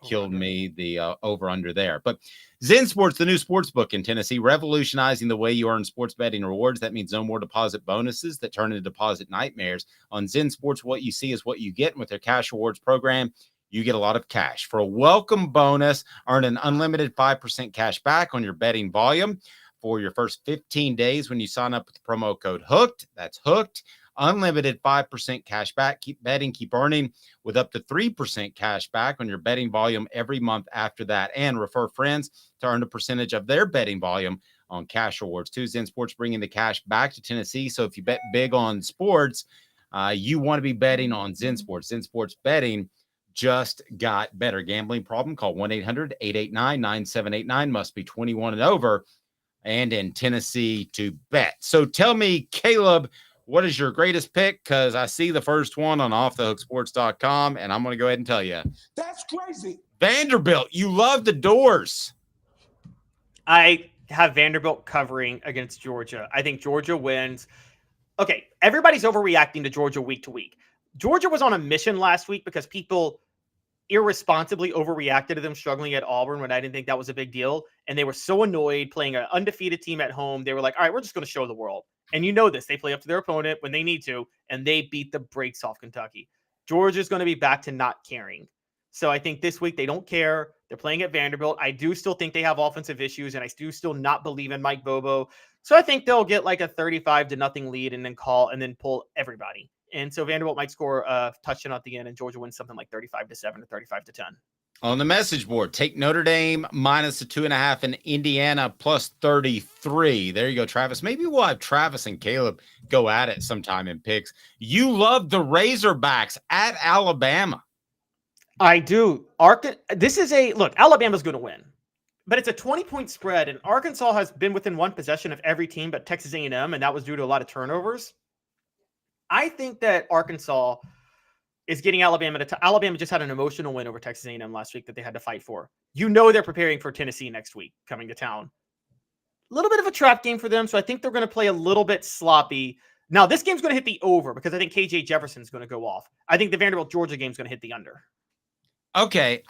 killed me, the over under there. But Zen Sports, the new sports book in Tennessee, revolutionizing the way you earn sports betting rewards. That means no more deposit bonuses that turn into deposit nightmares. On Zen Sports, what you see is what you get. And with their cash rewards program, you get a lot of cash. For a welcome bonus, earn an unlimited 5% cash back on your betting volume for your first 15 days when you sign up with the promo code HOOKED. That's HOOKED. Unlimited 5% cash back. Keep betting, keep earning with up to 3% cash back on your betting volume every month after that. And refer friends to earn a percentage of their betting volume on cash rewards too. Zen Sports bringing the cash back to Tennessee. So if you bet big on sports, you want to be betting on Zen Sports. Zen Sports betting just got better. Gambling problem? Call 1-800-889-9789. Must be 21 and over and in Tennessee to bet. So tell me, Caleb, what is your greatest pick? Because I see the first one on offthehooksports.com, and I'm going to go ahead and tell you. That's crazy. Vanderbilt, you love the doors. I have Vanderbilt covering against Georgia. I think Georgia wins. Okay, everybody's overreacting to Georgia week to week. Georgia was on a mission last week because people irresponsibly overreacted to them struggling at Auburn when I didn't think that was a big deal. And they were so annoyed playing an undefeated team at home. They were like, all right, we're just going to show the world. And you know this. They play up to their opponent when they need to, and they beat the brakes off Kentucky. Georgia's going to be back to not caring. So I think this week they don't care. They're playing at Vanderbilt. I do still think they have offensive issues, and I do still not believe in Mike Bobo. So I think they'll get like a 35-0 lead and then pull everybody. And so Vanderbilt might score a touchdown at the end, and Georgia wins something like 35-7 or 35-10. On the message board, take Notre Dame minus the 2.5 and Indiana plus 33. There you go, Travis. Maybe we'll have Travis and Caleb go at it sometime in picks. You love the Razorbacks at Alabama. I do. Alabama's going to win, but it's a 20-point spread, and Arkansas has been within one possession of every team but Texas A&M, and that was due to a lot of turnovers. I think that Arkansas is getting Alabama Alabama just had an emotional win over Texas A&M last week that they had to fight for. You know they're preparing for Tennessee next week coming to town. A little bit of a trap game for them, so I think they're going to play a little bit sloppy. Now, this game's going to hit the over because I think KJ Jefferson's going to go off. I think the Vanderbilt-Georgia game's going to hit the under. Okay,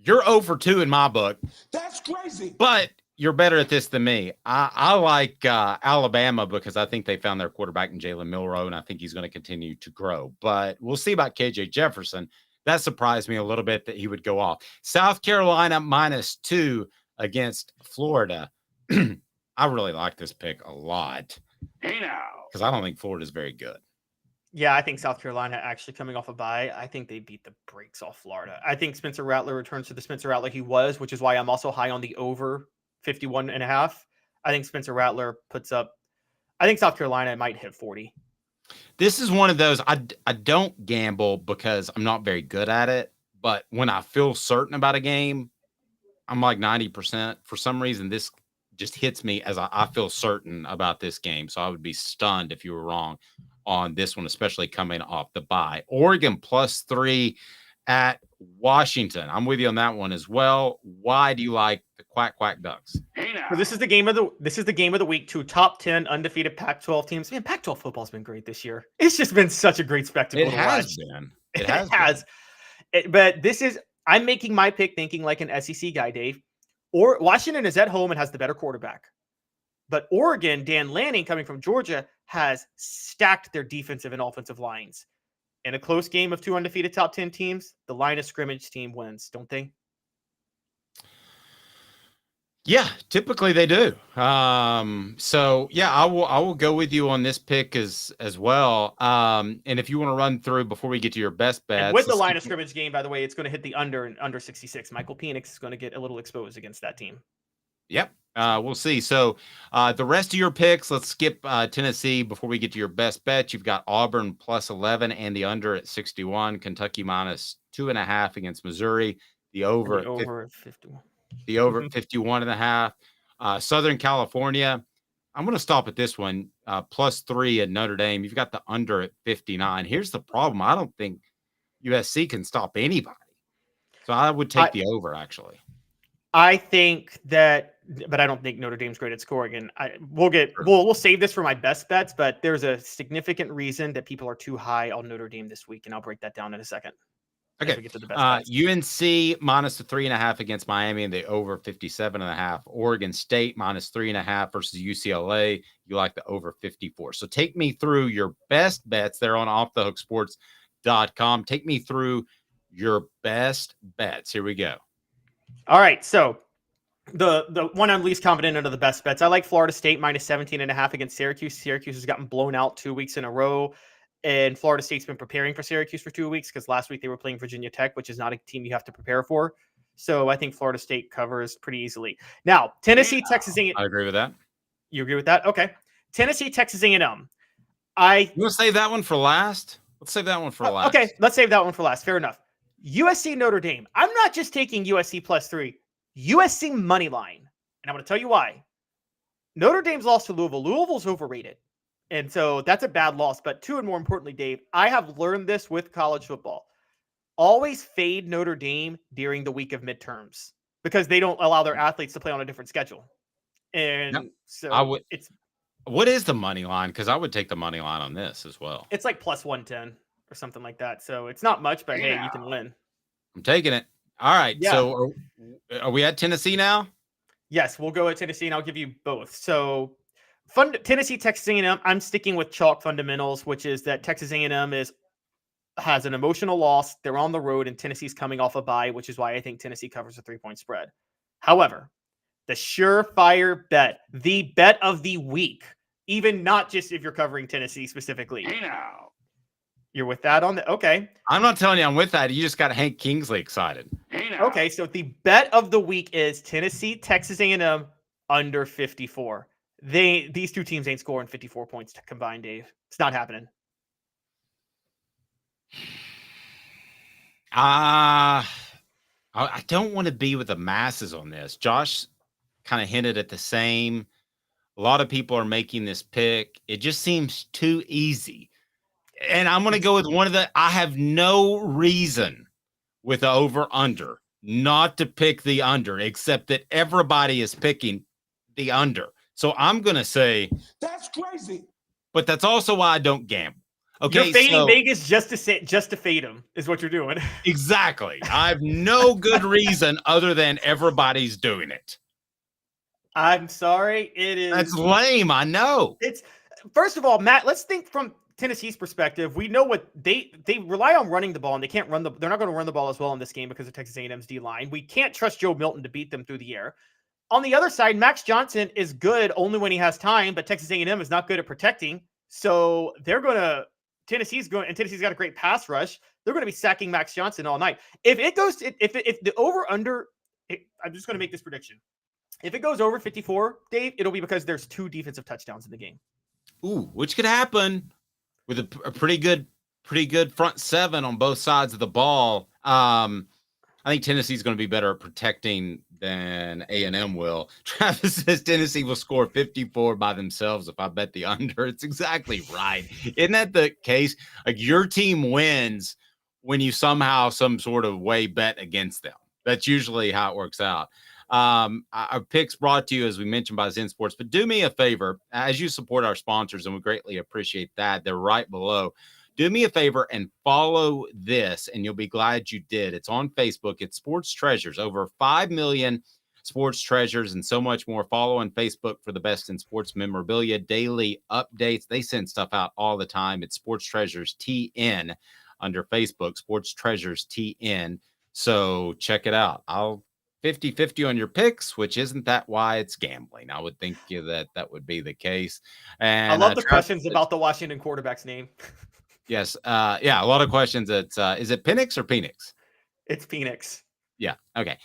you're 0-2 in my book. That's crazy. But you're better at this than me. I like Alabama because I think they found their quarterback in Jalen Milroe, and I think he's going to continue to grow. But we'll see about KJ Jefferson. That surprised me a little bit that he would go off. South Carolina -2 against Florida. I really like this pick a lot. Hey now. Because I don't think Florida's very good. Yeah, I think South Carolina actually coming off a bye. I think they beat the brakes off Florida. I think Spencer Rattler returns to the Spencer Rattler he was, which is why I'm also high on the over 51.5. I think Spencer Rattler I think South Carolina might hit 40. This is one of those, I don't gamble because I'm not very good at it. But when I feel certain about a game, I'm like 90%. For some reason, this just hits me as I feel certain about this game. So I would be stunned if you were wrong on this one, especially coming off the bye. Oregon +3 at Washington. I'm with you on that one as well. Why do you like the Quack Ducks? So this is the game of the week. 2 top 10 undefeated Pac-12 teams. Man, Pac-12 football's been great this year. It's just been such a great spectacle. It has been. It has. But I'm making my pick thinking like an SEC guy, Dave. Or Washington is at home and has the better quarterback. But Oregon, Dan Lanning, coming from Georgia, has stacked their defensive and offensive lines. In a close game of 2 undefeated top 10 teams, the line of scrimmage team wins, don't they? Yeah, typically they do. So yeah, I will go with you on this pick as well. And if you want to run through before we get to your best bets, and with the line of scrimmage game, by the way, it's going to hit the under and under 66. Michael Penix is going to get a little exposed against that team. Yep. We'll see. So the rest of your picks, let's skip Tennessee before we get to your best bet. You've got Auburn +11 and the under at 61. Kentucky -2.5 against Missouri. The over at 51. The over at 51.5. Southern California. I'm going to stop at this one. +3 at Notre Dame. You've got the under at 59. Here's the problem. I don't think USC can stop anybody. So I would take the over, actually. I think that, but I don't think Notre Dame's great at scoring. And we'll save this for my best bets, but there's a significant reason that people are too high on Notre Dame this week, and I'll break that down in a second. Okay. We get to the best bets. UNC -3.5 against Miami and the over 57.5. Oregon State -3.5 versus UCLA. You like the over 54. So take me through your best bets there on offthehooksports.com. Take me through your best bets. Here we go. All right, so the one I'm least confident in are the best bets. I like Florida State -17.5 against Syracuse. Syracuse has gotten blown out 2 weeks in a row, and Florida State's been preparing for Syracuse for 2 weeks because last week they were playing Virginia Tech, which is not a team you have to prepare for. So I think Florida State covers pretty easily. Now, Tennessee, Texas A&M. I agree with that. You agree with that? Okay. Tennessee, Texas A&M. You want to save that one for last? Let's save that one for last. Okay, let's save that one for last. Fair enough. USC Notre Dame. I'm not just taking USC +3. USC money line. And I'm going to tell you why. Notre Dame's lost to Louisville. Louisville's overrated. And so that's a bad loss. But two, and more importantly, Dave, I have learned this with college football. Always fade Notre Dame during the week of midterms because they don't allow their athletes to play on a different schedule. And so what is the money line? Because I would take the money line on this as well. It's like +110 or something like that. So it's not much, but hey, you can win. I'm taking it. All right. Yeah. So are we at Tennessee now? Yes, we'll go at Tennessee, and I'll give you both. So Tennessee, Texas A&M. I'm sticking with chalk fundamentals, which is that Texas A&M has an emotional loss. They're on the road, and Tennessee's coming off a bye, which is why I think Tennessee covers a 3-point spread. However, the surefire bet, the bet of the week, even not just if you're covering Tennessee specifically. Hey now. You're with that on the okay. I'm not telling you I'm with that. You just got Hank Kingsley excited. Hey now. Okay, so the bet of the week is Tennessee, Texas A&M under 54. These two teams ain't scoring 54 points to combine, Dave. It's not happening. I don't want to be with the masses on this. Josh kind of hinted at the same. A lot of people are making this pick. It just seems too easy. And I'm going to go with one of the, I have no reason with the over-under not to pick the under, except that everybody is picking the under. So I'm going to say that's crazy. But that's also why I don't gamble. Okay, you're fading Vegas just to fade them is what you're doing. Exactly. I have no good reason other than everybody's doing it. I'm sorry. It is. That's lame. I know. It's first of all, Matt. Let's think from Tennessee's perspective. We know what they rely on running the ball, and they can't run they're not going to run the ball as well in this game because of Texas A&M's D line. We can't trust Joe Milton to beat them through the air. On the other side, Max Johnson is good only when he has time, but Texas A&M is not good at protecting. So Tennessee's got a great pass rush. They're going to be sacking Max Johnson all night. If the over under, I'm just going to make this prediction. If it goes over 54, Dave, it'll be because there's 2 defensive touchdowns in the game. Ooh, which could happen with a pretty good front seven on both sides of the ball. I think Tennessee's going to be better at protecting than A&M will. Travis says Tennessee will score 54 by themselves if I bet the under. It's exactly right. Isn't that the case? Like your team wins when you somehow some sort of way bet against them. That's usually how it works out. Our picks brought to you, as we mentioned, by Zen Sports. But do me a favor, as you support our sponsors, and we greatly appreciate that. They're right below. Do me a favor and follow this, and you'll be glad you did. It's on Facebook. It's Sports Treasures. Over 5 million sports treasures and so much more. Follow on Facebook for the best in sports memorabilia, daily updates. They send stuff out all the time. It's Sports Treasures TN under Facebook, Sports Treasures TN. So check it out. I'll 50-50 on your picks, which isn't that why it's gambling. I would think that would be the case. And I love the questions about the Washington quarterback's name. Yes. Yeah. A lot of questions. It's is it Penix or Phoenix? It's Phoenix. Yeah. Okay.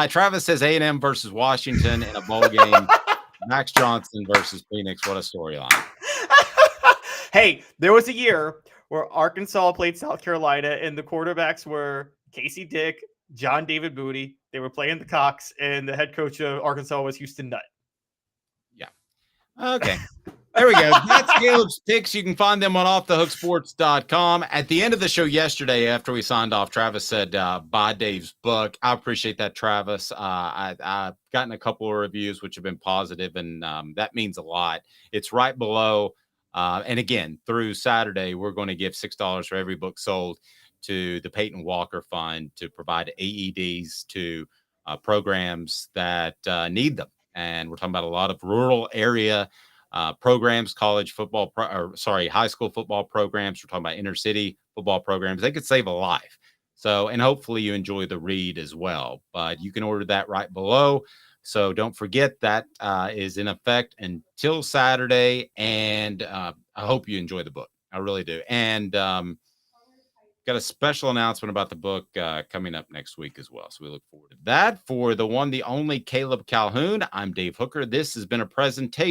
Travis says A&M versus Washington in a bowl game. Max Johnson versus Phoenix. What a storyline. Hey, there was a year where Arkansas played South Carolina and the quarterbacks were Casey Dick, John David Booty. They were playing the Cox, and the head coach of Arkansas was Houston Nutt. Yeah. Okay. There we go. That's Caleb's picks. You can find them on offthehooksports.com. At the end of the show yesterday, after we signed off, Travis said, buy Dave's book. I appreciate that, Travis. I've gotten a couple of reviews, which have been positive, and that means a lot. It's right below. And again, through Saturday, we're going to give $6 for every book sold to the Peyton Walker Fund to provide AEDs to programs that need them. And we're talking about a lot of rural area programs, high school football programs. We're talking about inner city football programs. They could save a life. So, and hopefully you enjoy the read as well, but you can order that right below. So don't forget that is in effect until Saturday. And I hope you enjoy the book. I really do. And got a special announcement about the book coming up next week as well. So we look forward to that. For the one, the only Caleb Calhoun, I'm Dave Hooker. This has been a presentation